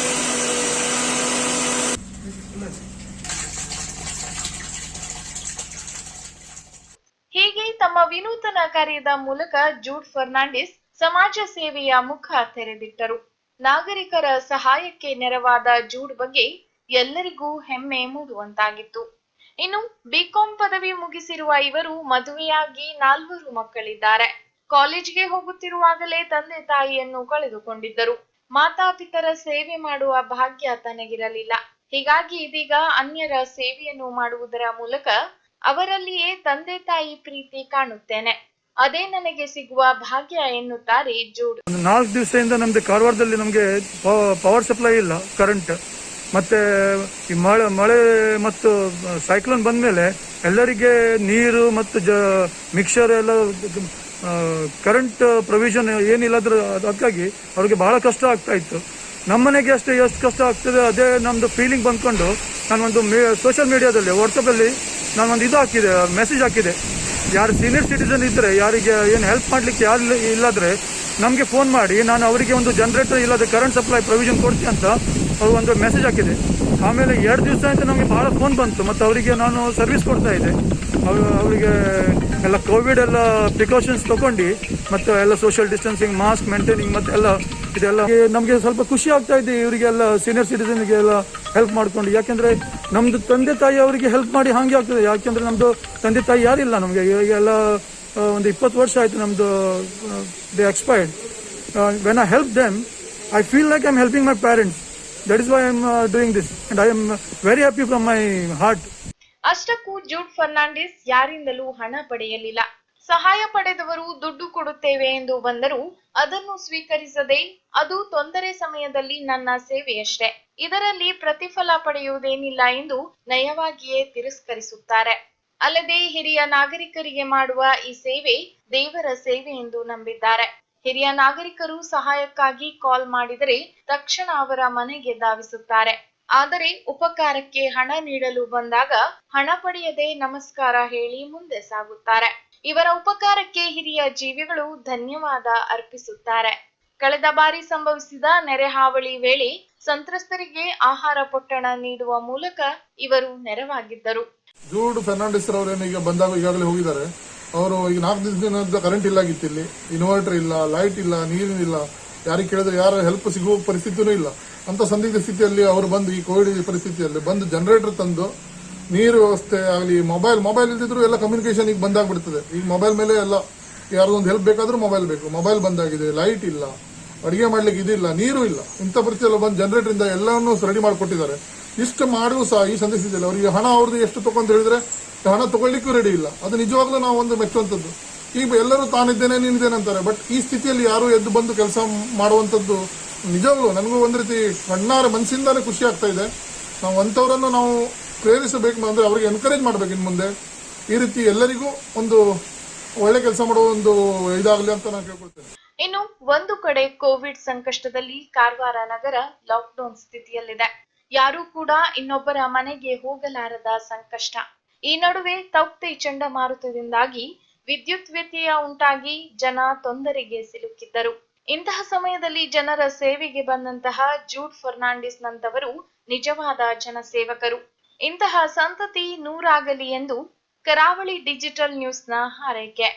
ಹೀಗೆ ತಮ್ಮ ವಿನೂತನ ಕಾರ್ಯದ ಮೂಲಕ ಜೂಡ್ ಫರ್ನಾಂಡಿಸ್ ಸಮಾಜ ಸೇವೆಯ ಮುಖ ತೆರೆದಿಟ್ಟರು. ನಾಗರಿಕರ ಸಹಾಯಕ್ಕೆ ನೆರವಾದ ಜೂಡ್ ಬಗ್ಗೆ ಎಲ್ಲರಿಗೂ ಹೆಮ್ಮೆ ಮೂಡುವಂತಾಗಿತ್ತು. ಇನ್ನು ಬಿಕಾಂ ಪದವಿ ಮುಗಿಸಿರುವ ಇವರು ಮದುವೆಯಾಗಿ 4 ಮಕ್ಕಳಿದ್ದಾರೆ. ಕಾಲೇಜ್ಗೆ ಹೋಗುತ್ತಿರುವಾಗಲೇ ತಂದೆ ತಾಯಿಯನ್ನು ಕಳೆದುಕೊಂಡಿದ್ದರು. ಮಾತಾಪಿತರ ಸೇವೆ ಮಾಡುವ ಭಾಗ್ಯ ತನಗಿರಲಿಲ್ಲ. ಹೀಗಾಗಿ ಇದೀಗ ಅನ್ಯರ ಸೇವೆಯನ್ನು ಮಾಡುವುದರ ಮೂಲಕ ಅವರಲ್ಲಿಯೇ ತಂದೆ ತಾಯಿ ಪ್ರೀತಿ ಕಾಣುತ್ತೇನೆ. ಅದೇ ನನಗೆ ಸಿಗುವ ಭಾಗ್ಯ ಎನ್ನುತ್ತಾರೆ ಜೂಡ್. 4 ದಿವಸದಿಂದ ನಮ್ದು ಕಾರವಾರದಲ್ಲಿ ನಮಗೆ ಪವರ್ ಸಪ್ಲೈ ಇಲ್ಲ, ಕರೆಂಟ್. ಮತ್ತೆ ಈ ಮಳೆ ಮತ್ತು ಸೈಕ್ಲೋನ್ ಬಂದ್ಮೇಲೆ ಎಲ್ಲರಿಗೆ ನೀರು ಮತ್ತು ಮಿಕ್ಸರ್ ಎಲ್ಲ ಕರೆಂಟ್ ಪ್ರೊವಿಷನ್ ಏನಿಲ್ಲ, ಅದಕ್ಕಾಗಿ ಅವ್ರಿಗೆ ಬಹಳ ಕಷ್ಟ ಆಗ್ತಾ ಇತ್ತು. ನಮ್ಮನೆಗೆ ಅಷ್ಟೇ ಎಷ್ಟು ಕಷ್ಟ ಆಗ್ತದೆ ಅದೇ ನಮ್ದು ಫೀಲಿಂಗ್ ಬಂದ್ಕೊಂಡು ನಾನು ಒಂದು ಸೋಷಿಯಲ್ ಮೀಡಿಯಾದಲ್ಲಿ ವಾಟ್ಸಪ್ಪಲ್ಲಿ ನಾನು ಒಂದು ಹಾಕಿದೆ, ಮೆಸೇಜ್ ಹಾಕಿದೆ. ಯಾರು ಸೀನಿಯರ್ ಸಿಟಿಸನ್ ಇದ್ದರೆ, ಯಾರಿಗೆ ಏನು ಹೆಲ್ಪ್ ಮಾಡಲಿಕ್ಕೆ ಯಾರು ಇಲ್ಲಾದರೆ ನಮಗೆ ಫೋನ್ ಮಾಡಿ, ನಾನು ಅವರಿಗೆ ಒಂದು ಜನರೇಟರ್ ಇಲ್ಲದೆ ಕರೆಂಟ್ ಸಪ್ಲೈ ಪ್ರೊವಿಷನ್ ಕೊಡ್ತೀನಿ ಅಂತ ಅವ್ರು ಒಂದು ಮೆಸೇಜ್ ಹಾಕಿದೆ. ಆಮೇಲೆ 2 ದಿವಸ ಅಂತ ನಮಗೆ ಭಾಳ ಫೋನ್ ಬಂತು, ಮತ್ತು ಅವರಿಗೆ ನಾನು ಸರ್ವಿಸ್ ಕೊಡ್ತಾ ಇದ್ದೆ. ಅವರಿಗೆ ಎಲ್ಲ ಕೋವಿಡ್ ಎಲ್ಲ ಪ್ರಿಕಾಷನ್ಸ್ ತೊಗೊಂಡು ಮತ್ತು ಎಲ್ಲ ಸೋಷಿಯಲ್ ಡಿಸ್ಟೆನ್ಸಿಂಗ್, ಮಾಸ್ಕ್ ಮೇಂಟೈನಿಂಗ್ ಮತ್ತು ಎಲ್ಲ ಇದೆಲ್ಲ ನಮಗೆ ಸ್ವಲ್ಪ ಖುಷಿ ಆಗ್ತಾ ಇದೆ. ಇವರಿಗೆಲ್ಲ ಸೀನಿಯರ್ ಸಿಟಿಸನ್ಗೆಲ್ಲ ಹೆಲ್ಪ್ ಮಾಡಿಕೊಂಡು, ಯಾಕೆಂದರೆ ನಮ್ಮದು ತಂದೆ ತಾಯಿ ಅವರಿಗೆ ಹೆಲ್ಪ್ ಮಾಡಿ ಹಾಗೆ ಆಗ್ತದೆ. ಯಾಕೆಂದರೆ ನಮ್ಮದು ತಂದೆ ತಾಯಿ ಯಾರಿಲ್ಲ ನಮಗೆ. ಈಗೆಲ್ಲ ಒಂದು 20 ವರ್ಷ ಆಯಿತು ನಮ್ಮದು, they expired. When I help them, I feel like I am helping my parents. That is why I am doing this and I am very happy from my heart. ಅಷ್ಟಕ್ಕೂ ಜೂಡ್ ಫರ್ನಾಂಡಿಸ್ ಯಾರಿಂದಲೂ ಹಣ ಪಡೆಯಲಿಲ್ಲ. ಸಹಾಯ ಪಡೆದವರು ದುಡ್ಡು ಕೊಡುತ್ತೇವೆ ಎಂದು ಬಂದರೂ ಅದನ್ನು ಸ್ವೀಕರಿಸದೆ, ಅದು ತೊಂದರೆ ಸಮಯದಲ್ಲಿ ನನ್ನ ಸೇವೆಯಷ್ಟೇ, ಇದರಲ್ಲಿ ಪ್ರತಿಫಲ ಪಡೆಯುವುದೇನಿಲ್ಲ ಎಂದು ನಯವಾಗಿಯೇ ತಿರಸ್ಕರಿಸುತ್ತಾರೆ. ಅಲ್ಲದೆ ಹಿರಿಯ ನಾಗರಿಕರಿಗೆ ಮಾಡುವ ಈ ಸೇವೆ ದೇವರ ಸೇವೆ ಎಂದು ನಂಬಿದ್ದಾರೆ. ಹಿರಿಯ ನಾಗರಿಕರು ಸಹಾಯಕ್ಕಾಗಿ ಕಾಲ್ ಮಾಡಿದರೆ ತಕ್ಷಣ ಅವರ ಮನೆಗೆ ಧಾವಿಸುತ್ತಾರೆ. ಆದರೆ ಉಪಕಾರಕ್ಕೆ ಹಣ ನೀಡಲು ಬಂದಾಗ ಹಣ ಪಡೆಯದೆ ನಮಸ್ಕಾರ ಹೇಳಿ ಮುಂದೆ ಸಾಗುತ್ತಾರೆ. ಇವರ ಉಪಕಾರಕ್ಕೆ ಹಿರಿಯ ಜೀವಿಗಳು ಧನ್ಯವಾದ ಅರ್ಪಿಸುತ್ತಾರೆ. ಕಳೆದ ಬಾರಿ ಸಂಭವಿಸಿದ ನೆರೆ ಹಾವಳಿ ವೇಳೆ ಸಂತ್ರಸ್ತರಿಗೆ ಆಹಾರ ಪೊಟ್ಟಣ ನೀಡುವ ಮೂಲಕ ಇವರು ನೆರವಾಗಿದ್ದರು. ಜೂಡ್ ಫರ್ನಾಂಡಿಸ್ ರವರೇನು ಈಗ ಬಂದಾಗ ಈಗಾಗಲೇ ಹೋಗಿದ್ದಾರೆ. ಅವರು ಈಗ 4 ದಿನದಿಂದ ಕರೆಂಟ್ ಇಲ್ಲ ಆಗಿತ್ತು, ಇಲ್ಲಿ ಇನ್ವರ್ಟರ್ ಇಲ್ಲ, ಲೈಟ್ ಇಲ್ಲ, ನೀರಿನಿಲ್ಲ. ಯಾರಿಗೆ ಕೇಳಿದ್ರೆ ಯಾರ ಹೆಲ್ಪ್ ಸಿಗುವ ಪರಿಸ್ಥಿತಿನೂ ಇಲ್ಲ. ಅಂತ ಸಂದಿಗ್ಧ ಸ್ಥಿತಿಯಲ್ಲಿ ಅವರು ಬಂದು, ಈ ಕೋವಿಡ್ ಪರಿಸ್ಥಿತಿಯಲ್ಲಿ ಬಂದು ಜನರೇಟರ್ ತಂದು, ನೀರು ವ್ಯವಸ್ಥೆ ಆಗಲಿ, ಮೊಬೈಲ್ ಇಲ್ದಿದ್ರು ಎಲ್ಲ ಕಮ್ಯುನಿಕೇಶನ್ ಈಗ ಬಂದಾಗ್ಬಿಡ್ತದೆ. ಈಗ ಮೊಬೈಲ್ ಮೇಲೆ ಎಲ್ಲ ಯಾರದೊಂದು ಹೆಲ್ಪ್ ಬೇಕಾದ್ರೂ ಮೊಬೈಲ್ ಬೇಕು, ಮೊಬೈಲ್ ಬಂದಾಗಿದೆ. ಲೈಟ್ ಇಲ್ಲ, ಅಡಿಗೆ ಮಾಡ್ಲಿಕ್ಕೆ ಇದಿಲ್ಲ, ನೀರು ಇಲ್ಲ. ಇಂಥ ಪರಿಸ್ಥಿತಿಯಲ್ಲಿ ಬಂದು ಜನರೇಟರ್ ಇಂದ ಎಲ್ಲವನ್ನೂ ರೆಡಿ ಮಾಡಿಕೊಟ್ಟಿದ್ದಾರೆ. ಇಷ್ಟು ಮಾಡುವ ಸಹ ಈ ಸಂದಿಗ್ಧದಲ್ಲಿ ಅವರಿಗೆ ಹಣ ಅವ್ರದ್ದು ಎಷ್ಟು ತಗೊಂಡು ಹೇಳಿದ್ರೆ ಹಣ ತಗೊಳ್ಳಿಕ್ಕೂ ರೆಡಿ ಇಲ್ಲ. ಅದು ನಿಜವಾಗ್ಲೂ ನಾವು ಒಂದು ಮೆಚ್ಚುವಂಥದ್ದು. ಈಗ ಎಲ್ಲರೂ ತಾನಿದ್ದೇನೆ ನೀನಿದ್ದೇನೆ ಅಂತಾರೆ, ಬಟ್ ಈ ಸ್ಥಿತಿಯಲ್ಲಿ ಯಾರು ಎದ್ದು ಬಂದು ಕೆಲಸ ಮಾಡುವಂಥದ್ದು ನಿಜವಾಗ್ಲೂ ನನಗೂ ಒಂದು ರೀತಿ ಕಣ್ಣಾರೆ ಮನಸ್ಸಿಂದಾನೇ ಖುಷಿ ಆಗ್ತಾ ಇದೆ. ನಾವು ಅಂಥವರನ್ನು ನಾವು ಪ್ರೇರಿಸಬೇಕು, ಅಂದ್ರೆ ಅವರಿಗೆ ಎನ್ಕರೇಜ್ ಮಾಡಬೇಕು. ಇನ್ನು ಮುಂದೆ ಈ ರೀತಿ ಎಲ್ಲರಿಗೂ ಒಂದು ಒಳ್ಳೆ ಕೆಲಸ ಮಾಡುವ ಒಂದು ಇದಾಗಲಿ ಅಂತ ನಾನು ಕೇಳ್ಕೊಳ್ತೇನೆ. ಇನ್ನು ಒಂದು ಕಡೆ ಕೋವಿಡ್ ಸಂಕಷ್ಟದಲ್ಲಿ ಕಾರವಾರ ನಗರ ಲಾಕ್ಡೌನ್ ಸ್ಥಿತಿಯಲ್ಲಿದೆ. ಯಾರೂ ಕೂಡ ಇನ್ನೊಬ್ಬರ ಮನೆಗೆ ಹೋಗಲಾರದ ಸಂಕಷ್ಟ. ಈ ನಡುವೆ ತೌಕ್ತೆ ಚಂಡಮಾರುತದಿಂದಾಗಿ ವಿದ್ಯುತ್ ವ್ಯತ್ಯಯ ಉಂಟಾಗಿ ಜನ ತೊಂದರೆಗೆ ಸಿಲುಕಿದ್ದರು. ಇಂತಹ ಸಮಯದಲ್ಲಿ ಜನರ ಸೇವೆಗೆ ಬಂದಂತಹ ಜೂಡ್ ಫರ್ನಾಂಡಿಸ್ ನಂತವರು ನಿಜವಾದ ಜನಸೇವಕರು. ಇಂತಹ ಸಂತತಿ ನೂರಾಗಲಿ ಎಂದು ಕರಾವಳಿ ಡಿಜಿಟಲ್ ನ್ಯೂಸ್ನ ಹಾರೈಕೆ.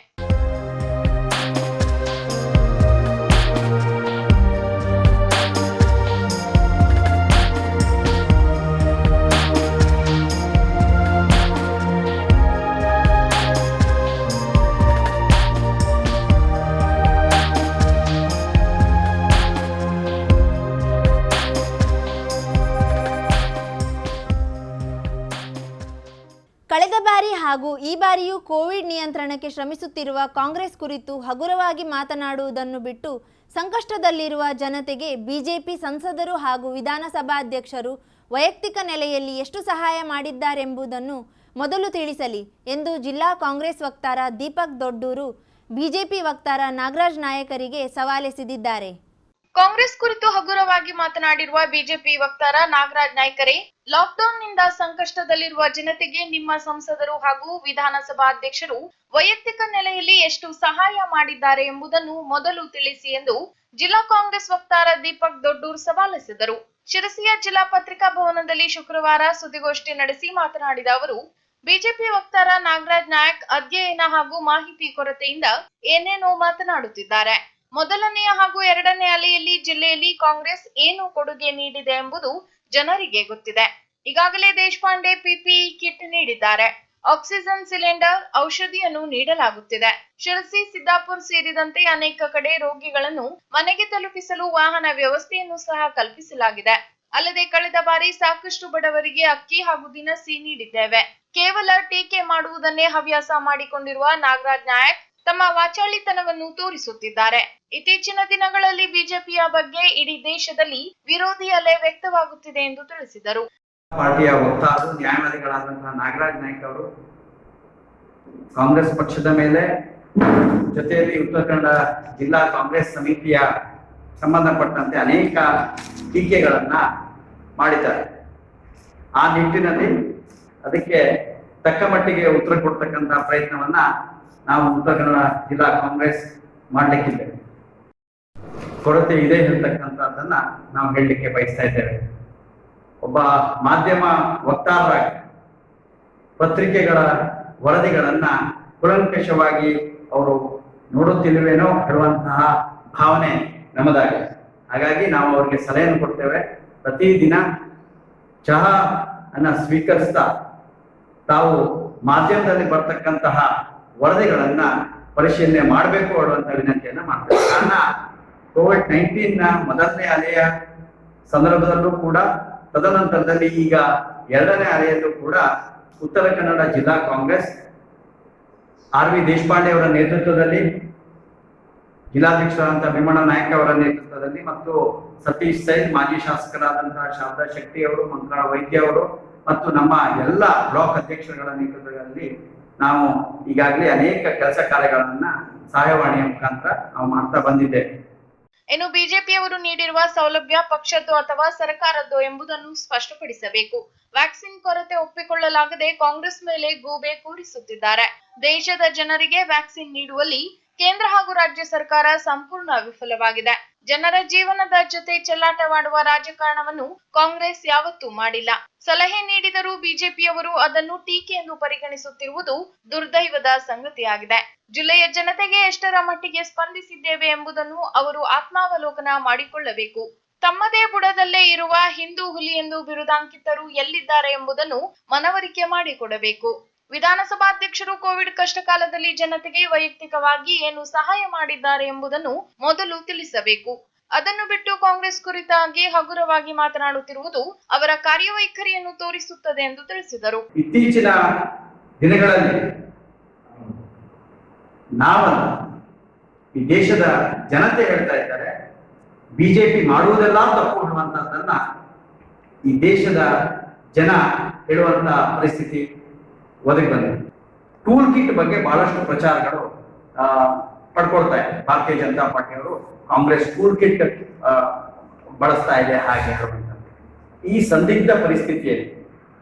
ಕಳೆದ ಬಾರಿ ಹಾಗೂ ಈ ಬಾರಿಯೂ ಕೋವಿಡ್ ನಿಯಂತ್ರಣಕ್ಕೆ ಶ್ರಮಿಸುತ್ತಿರುವ ಕಾಂಗ್ರೆಸ್ ಕುರಿತು ಹಗುರವಾಗಿ ಮಾತನಾಡುವುದನ್ನು ಬಿಟ್ಟು ಸಂಕಷ್ಟದಲ್ಲಿರುವ ಜನತೆಗೆ ಬಿಜೆಪಿ ಸಂಸದರು ಹಾಗೂ ವಿಧಾನಸಭಾಧ್ಯಕ್ಷರು ವೈಯಕ್ತಿಕ ನೆಲೆಯಲ್ಲಿ ಎಷ್ಟು ಸಹಾಯ ಮಾಡಿದ್ದಾರೆಂಬುದನ್ನು ಮೊದಲು ತಿಳಿಸಲಿ ಎಂದು ಜಿಲ್ಲಾ ಕಾಂಗ್ರೆಸ್ ವಕ್ತಾರ ದೀಪಕ್ ದೊಡ್ಡೂರು ಬಿಜೆಪಿ ವಕ್ತಾರ ನಾಗರಾಜ್ ನಾಯಕರಿಗೆ ಸವಾಲೆಸೆದಿದ್ದಾರೆ. ಕಾಂಗ್ರೆಸ್ ಕುರಿತು ಹಗುರವಾಗಿ ಮಾತನಾಡಿರುವ ಬಿಜೆಪಿ ವಕ್ತಾರ ನಾಗರಾಜ್ ನಾಯ್ಕರೇ, ಲಾಕ್ಡೌನ್ ನಿಂದ ಸಂಕಷ್ಟದಲ್ಲಿರುವ ಜನತೆಗೆ ನಿಮ್ಮ ಸಂಸದರು ಹಾಗೂ ವಿಧಾನಸಭಾಧ್ಯಕ್ಷರು ವೈಯಕ್ತಿಕ ನೆಲೆಯಲ್ಲಿ ಎಷ್ಟು ಸಹಾಯ ಮಾಡಿದ್ದಾರೆ ಎಂಬುದನ್ನು ಮೊದಲು ತಿಳಿಸಿ ಎಂದು ಜಿಲ್ಲಾ ಕಾಂಗ್ರೆಸ್ ವಕ್ತಾರ ದೀಪಕ್ ದೊಡ್ಡೂರ್ ಸವಾಲೆಸೆದರು. ಶಿರಸಿಯ ಜಿಲ್ಲಾ ಪತ್ರಿಕಾ ಭವನದಲ್ಲಿ ಶುಕ್ರವಾರ ಸುದ್ದಿಗೋಷ್ಠಿ ನಡೆಸಿ ಮಾತನಾಡಿದ ಅವರು, ಬಿಜೆಪಿ ವಕ್ತಾರ ನಾಗರಾಜ್ ನಾಯಕ್ ಅಧ್ಯಯನ ಹಾಗೂ ಮಾಹಿತಿ ಕೊರತೆಯಿಂದ ಏನೇನೋ ಮಾತನಾಡುತ್ತಿದ್ದಾರೆ. ಮೊದಲನೆಯ ಹಾಗೂ ಎರಡನೇ ಅಲೆಯಲ್ಲಿ ಜಿಲ್ಲೆಯಲ್ಲಿ ಕಾಂಗ್ರೆಸ್ ಏನು ಕೊಡುಗೆ ನೀಡಿದೆ ಎಂಬುದು ಜನರಿಗೆ ಗೊತ್ತಿದೆ. ಈಗಾಗಲೇ ದೇಶಪಾಂಡೆ ಪಿಪಿಇ ಕಿಟ್ ನೀಡಿದ್ದಾರೆ. ಆಕ್ಸಿಜನ್ ಸಿಲಿಂಡರ್, ಔಷಧಿಯನ್ನು ನೀಡಲಾಗುತ್ತಿದೆ. ಶಿರಸಿ, ಸಿದ್ದಾಪುರ್ ಸೇರಿದಂತೆ ಅನೇಕ ಕಡೆ ರೋಗಿಗಳನ್ನು ಮನೆಗೆ ತಲುಪಿಸಲು ವಾಹನ ವ್ಯವಸ್ಥೆಯನ್ನು ಸಹ ಕಲ್ಪಿಸಲಾಗಿದೆ. ಅಲ್ಲದೆ ಕಳೆದ ಬಾರಿ ಸಾಕಷ್ಟು ಬಡವರಿಗೆ ಅಕ್ಕಿ ಹಾಗೂ ದಿನಸಿ ನೀಡಿದ್ದೇವೆ. ಕೇವಲ ಟೀಕೆ ಮಾಡುವುದನ್ನೇ ಹವ್ಯಾಸ ಮಾಡಿಕೊಂಡಿರುವ ನಾಗರಾಜ್ ನಾಯಕ್ ತಮ್ಮ ವಾಚಾಳಿತನವನ್ನು ತೋರಿಸುತ್ತಿದ್ದಾರೆ. ಇತ್ತೀಚಿನ ದಿನಗಳಲ್ಲಿ ಬಿಜೆಪಿಯ ಬಗ್ಗೆ ಇಡೀ ದೇಶದಲ್ಲಿ ವಿರೋಧಿ ಅಲೆ ವ್ಯಕ್ತವಾಗುತ್ತಿದೆ ಎಂದು ತಿಳಿಸಿದರು. ಪಾರ್ಟಿಯ ವಕ್ತಾರರು ನ್ಯಾಯವಾದಿಗಳಾದಂತಹ ನಾಗರಾಜ್ ನಾಯ್ಕ್ ಅವರು ಕಾಂಗ್ರೆಸ್ ಪಕ್ಷದ ಮೇಲೆ ಜೊತೆಯಲ್ಲಿ ಉತ್ತರ ಕನ್ನಡ ಜಿಲ್ಲಾ ಕಾಂಗ್ರೆಸ್ ಸಮಿತಿಯ ಸಂಬಂಧಪಟ್ಟಂತೆ ಅನೇಕ ಟೀಕೆಗಳನ್ನ ಮಾಡಿದ್ದಾರೆ. ಆ ನಿಟ್ಟಿನಲ್ಲಿ ಅದಕ್ಕೆ ತಕ್ಕ ಮಟ್ಟಿಗೆ ಉತ್ತರ ಕೊಡ್ತಕ್ಕಂತಹ ಪ್ರಯತ್ನವನ್ನ ನಾವು ಉತ್ತರ ಕನ್ನಡ ಜಿಲ್ಲಾ ಕಾಂಗ್ರೆಸ್ ಮಾಡ್ಲಿಕ್ಕಿದ್ದೇವೆ. ಕೊರತೆ ಇದೆ ಅಂತಕ್ಕಂಥದ್ದನ್ನ ನಾವು ಹೇಳಲಿಕ್ಕೆ ಬಯಸ್ತಾ ಇದ್ದೇವೆ. ಒಬ್ಬ ಮಾಧ್ಯಮ ವಕ್ತಾರರಾಗಿ ಪತ್ರಿಕೆಗಳ ವರದಿಗಳನ್ನ ಕೂಲಂಕಷವಾಗಿ ಅವರು ನೋಡುತ್ತಿಲ್ಲವೇನೋ ಹೇಳುವಂತಹ ಭಾವನೆ ನಮ್ಮದಾಗಿದೆ. ಹಾಗಾಗಿ ನಾವು ಅವರಿಗೆ ಸಲಹೆಯನ್ನು ಕೊಡ್ತೇವೆ. ಪ್ರತಿದಿನ ಚಹಾ ಅನ್ನ ಸ್ವೀಕರಿಸ್ತಾ ತಾವು ಮಾಧ್ಯಮದಲ್ಲಿ ಬರ್ತಕ್ಕಂತಹ ವರದಿಗಳನ್ನ ಪರಿಶೀಲನೆ ಮಾಡಬೇಕು ಅನ್ನುವಂಥ ವಿನಂತಿಯನ್ನ ಮಾಡ್ತೇವೆ. ಕಾರಣ ಕೋವಿಡ್-19 ಮೊದಲನೇ ಅಲೆಯ ಸಂದರ್ಭದಲ್ಲೂ ಕೂಡ, ತದನಂತರದಲ್ಲಿ ಈಗ ಎರಡನೇ ಅಲೆಯಲ್ಲೂ ಕೂಡ ಉತ್ತರ ಕನ್ನಡ ಜಿಲ್ಲಾ ಕಾಂಗ್ರೆಸ್ ಆರ್ ವಿ ದೇಶಪಾಂಡೆ ಅವರ ನೇತೃತ್ವದಲ್ಲಿ, ಜಿಲ್ಲಾಧ್ಯಕ್ಷರಾದಂತಹ ಭೀಮಣ್ಣ ನಾಯಕ್ ಅವರ ನೇತೃತ್ವದಲ್ಲಿ ಮತ್ತು ಸತೀಶ್ ಸೈಲ್, ಮಾಜಿ ಶಾಸಕರಾದಂತಹ ಶಾರದಾ ಶೆಟ್ಟಿ ಅವರು, ಮಂಗಳ ವೈದ್ಯ ಅವರು ಮತ್ತು ನಮ್ಮ ಎಲ್ಲ ಬ್ಲಾಕ್ ಅಧ್ಯಕ್ಷರುಗಳ ನೇತೃತ್ವದಲ್ಲಿ ನಾವು ಈಗಾಗಲೇ ಅನೇಕ ಕೆಲಸ ಕಾರ್ಯಗಳನ್ನ ಸಹಾಯವಾಣಿಯ ಮುಖಾಂತರ ನಾವು ಮಾಡ್ತಾ ಬಂದಿದ್ದೇವೆ. ಇನ್ನು ಬಿಜೆಪಿಯವರು ನೀಡಿರುವ ಸೌಲಭ್ಯ ಪಕ್ಷದ್ದು ಅಥವಾ ಸರ್ಕಾರದ್ದು ಎಂಬುದನ್ನು ಸ್ಪಷ್ಟಪಡಿಸಬೇಕು. ವ್ಯಾಕ್ಸಿನ್ ಕೊರತೆ ಒಪ್ಪಿಕೊಳ್ಳಲಾಗದೆ ಕಾಂಗ್ರೆಸ್ ಮೇಲೆ ಗೂಬೆ ಕೂರಿಸುತ್ತಿದ್ದಾರೆ. ದೇಶದ ಜನರಿಗೆ ವ್ಯಾಕ್ಸಿನ್ ನೀಡುವಲ್ಲಿ ಕೇಂದ್ರ ಹಾಗೂ ರಾಜ್ಯ ಸರ್ಕಾರ ಸಂಪೂರ್ಣ ವಿಫಲವಾಗಿದೆ. ಜನರ ಜೀವನದ ಜೊತೆ ಚೆಲ್ಲಾಟವಾಡುವ ರಾಜಕಾರಣವನ್ನು ಕಾಂಗ್ರೆಸ್ ಯಾವತ್ತೂ ಮಾಡಿಲ್ಲ. ಸಲಹೆ ನೀಡಿದರೂ ಬಿಜೆಪಿಯವರು ಅದನ್ನು ಟೀಕೆ ಎಂದು ಪರಿಗಣಿಸುತ್ತಿರುವುದು ದುರ್ದೈವದ ಸಂಗತಿಯಾಗಿದೆ. ಜಿಲ್ಲೆಯ ಜನತೆಗೆ ಎಷ್ಟರ ಮಟ್ಟಿಗೆ ಸ್ಪಂದಿಸಿದ್ದೇವೆ ಎಂಬುದನ್ನು ಅವರು ಆತ್ಮಾವಲೋಕನ ಮಾಡಿಕೊಳ್ಳಬೇಕು. ತಮ್ಮದೇ ಬುಡದಲ್ಲೇ ಇರುವ ಹಿಂದೂ ಹುಲಿ ಎಂದು ಬಿರುದಾಂಕಿತರು ಎಲ್ಲಿದ್ದಾರೆ ಎಂಬುದನ್ನು ಮನವರಿಕೆ ಮಾಡಿಕೊಡಬೇಕು. ವಿಧಾನಸಭಾಧ್ಯಕ್ಷರು ಕೋವಿಡ್ ಕಷ್ಟ ಕಾಲದಲ್ಲಿ ಜನತೆಗೆ ವೈಯಕ್ತಿಕವಾಗಿ ಏನು ಸಹಾಯ ಮಾಡಿದ್ದಾರೆ ಎಂಬುದನ್ನು ಮೊದಲು ತಿಳಿಸಬೇಕು. ಅದನ್ನು ಬಿಟ್ಟು ಕಾಂಗ್ರೆಸ್ ಕುರಿತಾಗಿ ಹಗುರವಾಗಿ ಮಾತನಾಡುತ್ತಿರುವುದು ಅವರ ಕಾರ್ಯವೈಖರಿಯನ್ನು ತೋರಿಸುತ್ತದೆ ಎಂದು ತಿಳಿಸಿದರು. ಇತ್ತೀಚಿನ ದಿನಗಳಲ್ಲಿ ನಾವಲ್ಲ, ಈ ದೇಶದ ಜನತೆ ಹೇಳ್ತಾ ಇದ್ದಾರೆ ಬಿಜೆಪಿ ಮಾಡುವುದೆಲ್ಲ ತಪ್ಪು ಅನ್ನುವಂಥದ್ದನ್ನ ಈ ದೇಶದ ಜನ ಹೇಳುವಂತಹ ಪರಿಸ್ಥಿತಿ ಒದಗಿ ಬಂದಿದೆ. ಟೂಲ್ ಕಿಟ್ ಬಗ್ಗೆ ಬಹಳಷ್ಟು ಪ್ರಚಾರಗಳು ಪಡ್ಕೊಳ್ತಾ ಇದೆ. ಭಾರತೀಯ ಜನತಾ ಪಾರ್ಟಿಯವರು ಕಾಂಗ್ರೆಸ್ ಟೂಲ್ ಕಿಟ್ ಬಳಸ್ತಾ ಇದೆ ಹಾಗೆ ಹೇಳುವಂಥದ್ದು. ಈ ಸಂದಿಗ್ಧ ಪರಿಸ್ಥಿತಿಯಲ್ಲಿ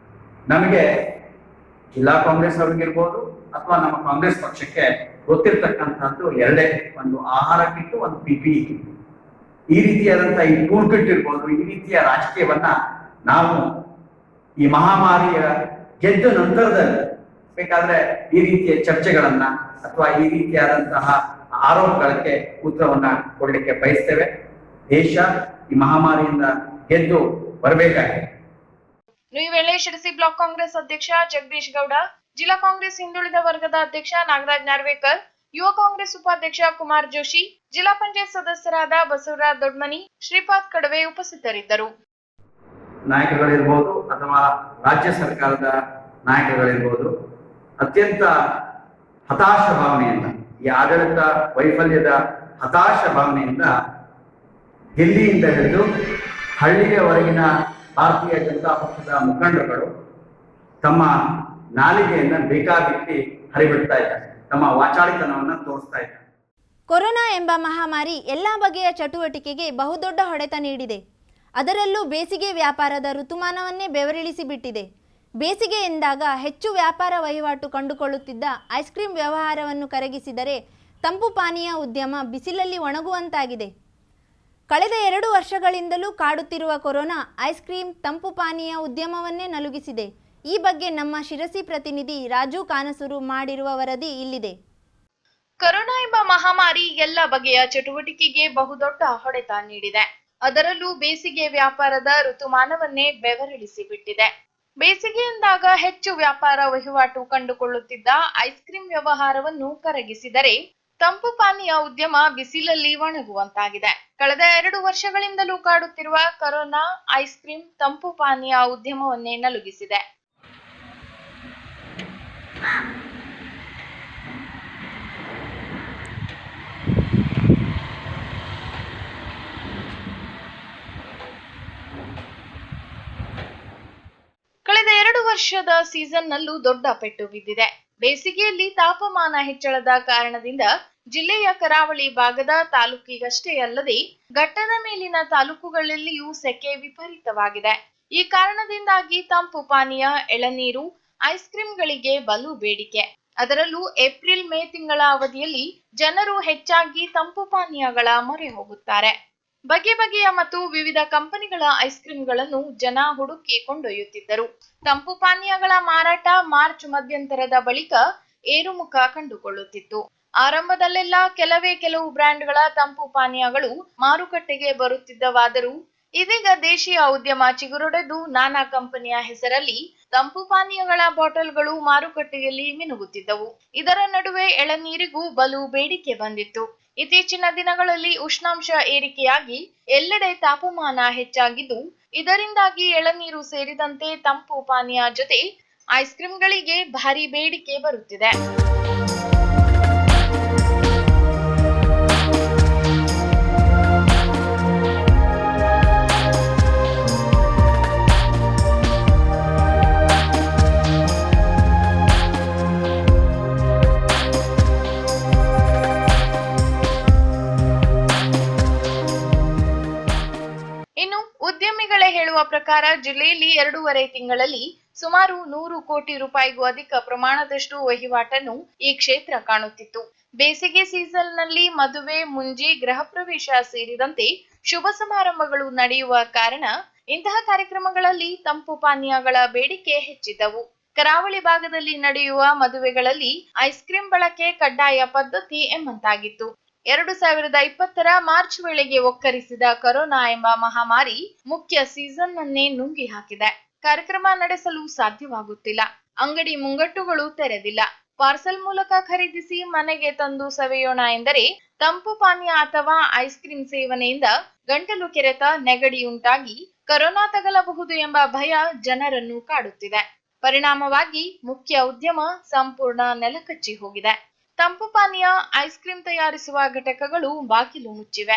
ನಮಗೆ ಜಿಲ್ಲಾ ಕಾಂಗ್ರೆಸ್ ಅವ್ರಿಗಿರ್ಬೋದು ಅಥವಾ ನಮ್ಮ ಕಾಂಗ್ರೆಸ್ ಪಕ್ಷಕ್ಕೆ ಗೊತ್ತಿರ್ತಕ್ಕಂಥದ್ದು ಎರಡೇ, ಒಂದು ಆಹಾರ ಕಿಟ್ಟು, ಒಂದು PPE ಕಿಟ್. ಈ ರೀತಿಯಾದಂತಹ ಈ ಟೂಲ್ ಕಿಟ್ ಇರ್ಬೋದು, ಈ ರೀತಿಯ ರಾಜಕೀಯವನ್ನ ನಾವು ಈ ಮಹಾಮಾರಿಯ ಗೆದ್ದ ನಂತರದಲ್ಲಿ ಬೇಕಾದ್ರೆ ಈ ರೀತಿಯ ಚರ್ಚೆಗಳನ್ನ ಅಥವಾ ಈ ರೀತಿಯಾದಂತಹ ಆರೋಪಗಳಿಗೆ ಉತ್ತರವನ್ನ ಕೊಡ್ಲಿಕ್ಕೆ ಬಯಸ್ತೇವೆ. ದೇಶ ಈ ಮಹಾಮಾರಿಯಿಂದ ಗೆದ್ದು ಬರಬೇಕಾಗಿದೆ. ಈ ವೇಳೆ ಶಿರಸಿ ಬ್ಲಾಕ್ ಕಾಂಗ್ರೆಸ್ ಅಧ್ಯಕ್ಷ ಜಗದೀಶ್ ಗೌಡ, ಜಿಲ್ಲಾ ಕಾಂಗ್ರೆಸ್ ಹಿಂದುಳಿದ ವರ್ಗದ ಅಧ್ಯಕ್ಷ ನಾಗರಾಜ್ ನಾರ್ವೇಕರ್, ಯುವ ಕಾಂಗ್ರೆಸ್ ಉಪಾಧ್ಯಕ್ಷ ಕುಮಾರ್ ಜೋಶಿ, ಜಿಲ್ಲಾ ಪಂಚಾಯತ್ ಸದಸ್ಯರಾದ ಬಸವರಾಜ್ ದೊಡ್ಮನಿ, ಶ್ರೀಪಾದ್ ಕಡವೆ ಉಪಸ್ಥಿತರಿದ್ದರು. ನಾಯಕರುಗಳಿರ್ಬೋದು ಅಥವಾ ರಾಜ್ಯ ಸರ್ಕಾರದ ನಾಯಕರುಗಳಿರ್ಬೋದು ಅತ್ಯಂತ ಹತಾಶ ಭಾವನೆಯಿಂದ, ಈ ಆಡಳಿತ ವೈಫಲ್ಯದ ಹತಾಶ ಭಾವನೆಯಿಂದ ದಿಲ್ಲಿಯಿಂದ ಹಿಡಿದು ಹಳ್ಳಿಯವರೆಗಿನ ಭಾರತೀಯ ಜನತಾ ಪಕ್ಷದ ಮುಖಂಡರುಗಳು ತಮ್ಮ ನಾಲಿಗೆಯನ್ನ ಬೇಕಾಬಿಟ್ಟಿ ಹರಿಬಿಡ್ತಾ ಇದ್ದಾರೆ, ತಮ್ಮ ವಾಚಾಳಿತನವನ್ನ ತೋರಿಸ್ತಾ ಇದ್ದಾರೆ. ಕೊರೋನಾ ಎಂಬ ಮಹಾಮಾರಿ ಎಲ್ಲ ಬಗೆಯ ಚಟುವಟಿಕೆಗೆ ಬಹುದೊಡ್ಡ ಹೊಡೆತ ನೀಡಿದೆ. ಅದರಲ್ಲೂ ಬೇಸಿಗೆ ವ್ಯಾಪಾರದ ಋತುಮಾನವನ್ನೇ ಬೆವರಿಳಿಸಿ ಬಿಟ್ಟಿದೆ. ಬೇಸಿಗೆ ಎಂದಾಗ ಹೆಚ್ಚು ವ್ಯಾಪಾರ ವಹಿವಾಟು ಕಂಡುಕೊಳ್ಳುತ್ತಿದ್ದ ಐಸ್ ಕ್ರೀಂ ವ್ಯವಹಾರವನ್ನು ಕರಗಿಸಿದರೆ ತಂಪು ಪಾನೀಯ ಉದ್ಯಮ ಬಿಸಿಲಲ್ಲಿ ಒಣಗುವಂತಾಗಿದೆ. ಕಳೆದ 2 ವರ್ಷಗಳಿಂದಲೂ ಕಾಡುತ್ತಿರುವ ಕೊರೋನಾ ಐಸ್ ಕ್ರೀಂ, ತಂಪು ಪಾನೀಯ ಉದ್ಯಮವನ್ನೇ ನಲುಗಿಸಿದೆ. ಈ ಬಗ್ಗೆ ನಮ್ಮ ಶಿರಸಿ ಪ್ರತಿನಿಧಿ ರಾಜು ಕಾನಸೂರು ಮಾಡಿರುವ ವರದಿ ಇಲ್ಲಿದೆ. ಕೊರೋನಾ ಎಂಬ ಮಹಾಮಾರಿ ಎಲ್ಲ ಬಗೆಯ ಚಟುವಟಿಕೆಗೆ ಬಹುದೊಡ್ಡ ಹೊಡೆತ ನೀಡಿದೆ. ಅದರಲ್ಲೂ ಬೇಸಿಗೆ ವ್ಯಾಪಾರದ ಋತುಮಾನವನ್ನೇ ಬೆವರಿಳಿಸಿ ಬಿಟ್ಟಿದೆ. ಬೇಸಿಗೆ ಎಂದಾಗ ಹೆಚ್ಚು ವ್ಯಾಪಾರ ವಹಿವಾಟು ಕಂಡುಕೊಳ್ಳುತ್ತಿದ್ದ ಐಸ್ ಕ್ರೀಂ ವ್ಯವಹಾರವನ್ನು ಕರಗಿಸಿದರೆ ತಂಪು ಪಾನೀಯ ಉದ್ಯಮ ಬಿಸಿಲಲ್ಲಿ ಒಣಗುವಂತಾಗಿದೆ. ಕಳೆದ 2 ವರ್ಷಗಳಿಂದಲೂ ಕಾಡುತ್ತಿರುವ ಕೊರೋನಾ ಐಸ್ ಕ್ರೀಮ್ ತಂಪು ಪಾನೀಯ ಉದ್ಯಮವನ್ನೇ ನಲುಗಿಸಿದೆ. ಕಳೆದ 2 ವರ್ಷದ ಸೀಸನ್ನಲ್ಲೂ ದೊಡ್ಡ ಪೆಟ್ಟು ಬಿದ್ದಿದೆ. ಬೇಸಿಗೆಯಲ್ಲಿ ತಾಪಮಾನ ಹೆಚ್ಚಳದ ಕಾರಣದಿಂದ ಜಿಲ್ಲೆಯ ಕರಾವಳಿ ಭಾಗದ ತಾಲೂಕಿಗಷ್ಟೇ ಅಲ್ಲದೆ ಘಟ್ಟದ ಮೇಲಿನ ತಾಲೂಕುಗಳಲ್ಲಿಯೂ ಸೆಕೆ ವಿಪರೀತವಾಗಿದೆ. ಈ ಕಾರಣದಿಂದಾಗಿ ತಂಪು ಪಾನೀಯ, ಎಳನೀರು, ಐಸ್ ಕ್ರೀಂಗಳಿಗೆ ಬಲು ಬೇಡಿಕೆ. ಅದರಲ್ಲೂ ಏಪ್ರಿಲ್ ಮೇ ತಿಂಗಳ ಅವಧಿಯಲ್ಲಿ ಜನರು ಹೆಚ್ಚಾಗಿ ತಂಪು ಪಾನೀಯಗಳ ಮೊರೆ ಹೋಗುತ್ತಾರೆ. ಬಗೆ ಬಗೆಯ ಮತ್ತು ವಿವಿಧ ಕಂಪನಿಗಳ ಐಸ್ ಕ್ರೀಂಗಳನ್ನು ಜನ ಹುಡುಕಿ ಕೊಂಡೊಯ್ಯುತ್ತಿದ್ದರು. ತಂಪು ಪಾನೀಯಗಳ ಮಾರಾಟ ಮಾರ್ಚ್ ಮಧ್ಯಂತರದ ಬಳಿಕ ಏರುಮುಖ ಕಂಡುಕೊಳ್ಳುತ್ತಿತ್ತು. ಆರಂಭದಲ್ಲೆಲ್ಲ ಕೆಲವು ಬ್ರ್ಯಾಂಡ್ಗಳ ತಂಪು ಪಾನೀಯಗಳು ಮಾರುಕಟ್ಟೆಗೆ ಬರುತ್ತಿದ್ದವಾದರೂ ಇದೀಗ ದೇಶೀಯ ಉದ್ಯಮ ಚಿಗುರೊಡೆದು ನಾನಾ ಕಂಪನಿಯ ಹೆಸರಲ್ಲಿ ತಂಪು ಪಾನೀಯಗಳ ಬಾಟಲ್ಗಳು ಮಾರುಕಟ್ಟೆಯಲ್ಲಿ ಮಿನುಗುತ್ತಿದ್ದವು. ಇದರ ನಡುವೆ ಎಳನೀರಿಗೂ ಬಲು ಬೇಡಿಕೆ ಬಂದಿತ್ತು. ಇತ್ತೀಚಿನ ದಿನಗಳಲ್ಲಿ ಉಷ್ಣಾಂಶ ಏರಿಕೆಯಾಗಿ ಎಲ್ಲೆಡೆ ತಾಪಮಾನ ಹೆಚ್ಚಾಗಿದ್ದು, ಇದರಿಂದಾಗಿ ಎಳನೀರು ಸೇರಿದಂತೆ ತಂಪು ಪಾನೀಯ ಜೊತೆ ಐಸ್ ಕ್ರೀಂಗಳಿಗೆ ಭಾರಿ ಬೇಡಿಕೆ ಬರುತ್ತಿದೆ. ಇನ್ನು ಉದ್ಯಮಿಗಳೇ ಹೇಳುವ ಪ್ರಕಾರ ಜಿಲ್ಲೆಯಲ್ಲಿ 2.5 ತಿಂಗಳಲ್ಲಿ ಸುಮಾರು 100 ಕೋಟಿ ರೂಪಾಯಿಗೂ ಅಧಿಕ ಪ್ರಮಾಣದಷ್ಟು ವಹಿವಾಟನ್ನು ಈ ಕ್ಷೇತ್ರ ಕಾಣುತ್ತಿತ್ತು. ಬೇಸಿಗೆ ಸೀಸನ್ನಲ್ಲಿ ಮದುವೆ, ಮುಂಜಿ, ಗೃಹ ಪ್ರವೇಶ ಸೇರಿದಂತೆ ಶುಭ ಸಮಾರಂಭಗಳು ನಡೆಯುವ ಕಾರಣ ಇಂತಹ ಕಾರ್ಯಕ್ರಮಗಳಲ್ಲಿ ತಂಪು ಪಾನೀಯಗಳ ಬೇಡಿಕೆ ಹೆಚ್ಚಿದ್ದವು. ಕರಾವಳಿ ಭಾಗದಲ್ಲಿ ನಡೆಯುವ ಮದುವೆಗಳಲ್ಲಿ ಐಸ್ ಕ್ರೀಂ ಬಳಕೆ ಕಡ್ಡಾಯ ಪದ್ಧತಿ ಎಂಬಂತಾಗಿತ್ತು. 2020ರ ಮಾರ್ಚ್ ವೇಳೆಗೆ ಒಕ್ಕರಿಸಿದ ಕೊರೋನಾ ಎಂಬ ಮಹಾಮಾರಿ ಮುಖ್ಯ ಸೀಸನ್ ಅನ್ನೇ ನುಂಗಿ ಹಾಕಿದೆ. ಕಾರ್ಯಕ್ರಮ ನಡೆಸಲು ಸಾಧ್ಯವಾಗುತ್ತಿಲ್ಲ. ಅಂಗಡಿ ಮುಂಗಟ್ಟುಗಳು ತೆರೆದಿಲ್ಲ. ಪಾರ್ಸಲ್ ಮೂಲಕ ಖರೀದಿಸಿ ಮನೆಗೆ ತಂದು ಸವಿಯೋಣ ಎಂದರೆ ತಂಪು ಪಾನೀಯ ಅಥವಾ ಐಸ್ ಕ್ರೀಂ ಸೇವನೆಯಿಂದ ಗಂಟಲು ಕೆರೆತ, ನೆಗಡಿಯುಂಟಾಗಿ ಕೊರೋನಾ ತಗಲಬಹುದು ಎಂಬ ಭಯ ಜನರನ್ನು ಕಾಡುತ್ತಿದೆ. ಪರಿಣಾಮವಾಗಿ ಮುಖ್ಯ ಉದ್ಯಮ ಸಂಪೂರ್ಣ ನೆಲಕಚ್ಚಿ ಹೋಗಿದೆ. ತಂಪು ಪಾನೀಯ, ಐಸ್ ಕ್ರೀಂ ತಯಾರಿಸುವ ಘಟಕಗಳು ಬಾಗಿಲು ಮುಚ್ಚಿವೆ.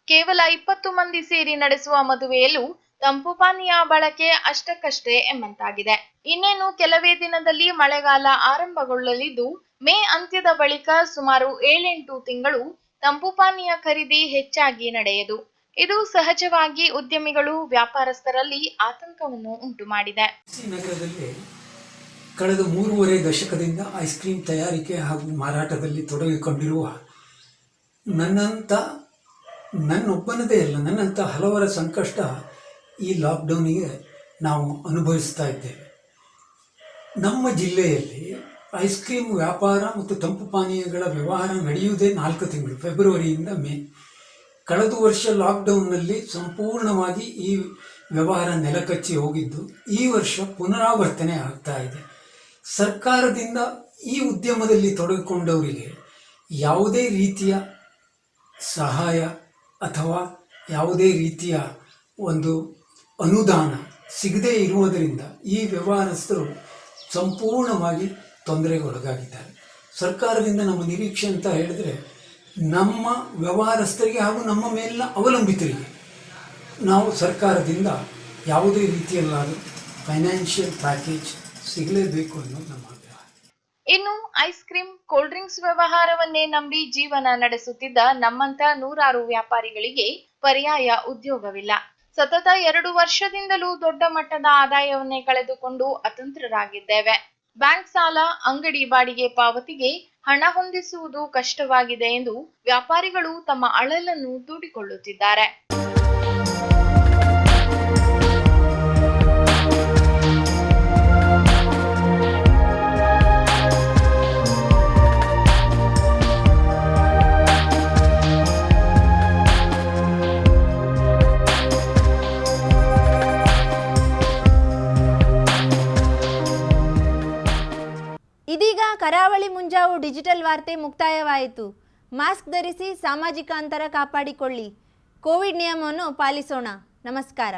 ಕೇವಲ 20 ಮಂದಿ ಸೇರಿ ನಡೆಸುವ ಮದುವೆಯಲ್ಲೂ ತಂಪು ಪಾನೀಯ ಬಳಕೆ ಅಷ್ಟಕ್ಕಷ್ಟೇ ಎಂಬಂತಾಗಿದೆ. ಇನ್ನೇನು ಕೆಲವೇ ದಿನದಲ್ಲಿ ಮಳೆಗಾಲ ಆರಂಭಗೊಳ್ಳಲಿದ್ದು, ಮೇ ಅಂತ್ಯದ ಬಳಿಕ ಸುಮಾರು 7-8 ತಿಂಗಳು ತಂಪು ಪಾನೀಯ ಖರೀದಿ ಹೆಚ್ಚಾಗಿ ನಡೆಯದು. ಇದು ಸಹಜವಾಗಿ ಉದ್ಯಮಿಗಳು, ವ್ಯಾಪಾರಸ್ಥರಲ್ಲಿ ಆತಂಕವನ್ನು ಉಂಟು ಮಾಡಿದೆ. ನಗರದಲ್ಲಿ ಕಳೆದ 3.5 ದಶಕದಿಂದ ಐಸ್ ಕ್ರೀಂ ತಯಾರಿಕೆ ಹಾಗೂ ಮಾರಾಟದಲ್ಲಿ ತೊಡಗಿಕೊಂಡಿರುವ ನನ್ನೊಬ್ಬನದೇ ಅಲ್ಲ, ನನ್ನಂಥ ಹಲವರ ಸಂಕಷ್ಟ ಈ ಲಾಕ್ಡೌನಿಗೆ ನಾವು ಅನುಭವಿಸ್ತಾ ಇದ್ದೇವೆ. ನಮ್ಮ ಜಿಲ್ಲೆಯಲ್ಲಿ ಐಸ್ ಕ್ರೀಮ್ ವ್ಯಾಪಾರ ಮತ್ತು ತಂಪು ಪಾನೀಯಗಳ ವ್ಯವಹಾರ ನಡೆಯುವುದೇ 4 ತಿಂಗಳು, ಫೆಬ್ರವರಿಯಿಂದ ಮೇ. ಕಳೆದ ವರ್ಷ ಲಾಕ್ಡೌನ್ನಲ್ಲಿ ಸಂಪೂರ್ಣವಾಗಿ ಈ ವ್ಯವಹಾರ ನೆಲಕಚ್ಚಿ ಹೋಗಿದ್ದು, ಈ ವರ್ಷ ಪುನರಾವರ್ತನೆ ಆಗ್ತಾ ಇದೆ. ಸರ್ಕಾರದಿಂದ ಈ ಉದ್ಯಮದಲ್ಲಿ ತೊಡಗಿಕೊಂಡವರಿಗೆ ಯಾವುದೇ ರೀತಿಯ ಸಹಾಯ ಅಥವಾ ಯಾವುದೇ ರೀತಿಯ ಒಂದು ಅನುದಾನ ಸಿಗದೇ ಇರುವುದರಿಂದ ಈ ವ್ಯವಹಾರಸ್ಥರು ಸಂಪೂರ್ಣವಾಗಿ ತೊಂದರೆಗೊಳಗಾಗಿದ್ದಾರೆ. ಸರ್ಕಾರದಿಂದ ನಮ್ಮ ನಿರೀಕ್ಷೆ ಅಂತ ಹೇಳಿದ್ರೆ, ನಮ್ಮ ವ್ಯವಹಾರಸ್ಥರಿಗೆ ಹಾಗೂ ನಮ್ಮ ಮೇಲಿನ ಅವಲಂಬಿತರಿಗೆ ನಾವು ಸರ್ಕಾರದಿಂದ ಯಾವುದೇ ರೀತಿಯಲ್ಲಾದರೂ ಫೈನಾನ್ಷಿಯಲ್ ಪ್ಯಾಕೇಜ್ ಸಿಗಲೇಬೇಕು ಅನ್ನೋದು ನಮ್ಮ ಅಭಿಪ್ರಾಯ. ಇನ್ನು ಐಸ್ ಕ್ರೀಂ, ಕೋಲ್ಡ್ ಡ್ರಿಂಕ್ಸ್ ವ್ಯವಹಾರವನ್ನೇ ನಂಬಿ ಜೀವನ ನಡೆಸುತ್ತಿದ್ದ ನಮ್ಮಂತ ನೂರಾರು ವ್ಯಾಪಾರಿಗಳಿಗೆ ಪರ್ಯಾಯ ಉದ್ಯೋಗವಿಲ್ಲ. ಸತತ 2 ವರ್ಷದಿಂದಲೂ ದೊಡ್ಡ ಮಟ್ಟದ ಆದಾಯವನ್ನೇ ಕಳೆದುಕೊಂಡು ಅತಂತ್ರರಾಗಿದ್ದೇವೆ. ಬ್ಯಾಂಕ್ ಸಾಲ, ಅಂಗಡಿ ಬಾಡಿಗೆ ಪಾವತಿಗೆ ಹಣ ಹೊಂದಿಸುವುದು ಕಷ್ಟವಾಗಿದೆ ಎಂದು ವ್ಯಾಪಾರಿಗಳು ತಮ್ಮ ಅಳಲನ್ನು ತೋಡಿಕೊಳ್ಳುತ್ತಿದ್ದಾರೆ. ಇದೀಗ ಕರಾವಳಿ ಮುಂಜಾವು ಡಿಜಿಟಲ್ ವಾರ್ತೆ ಮುಕ್ತಾಯವಾಯಿತು. ಮಾಸ್ಕ್ ಧರಿಸಿ, ಸಾಮಾಜಿಕ ಅಂತರ ಕಾಪಾಡಿಕೊಳ್ಳಿ. ಕೋವಿಡ್ ನಿಯಮವನ್ನು ಪಾಲಿಸೋಣ. ನಮಸ್ಕಾರ.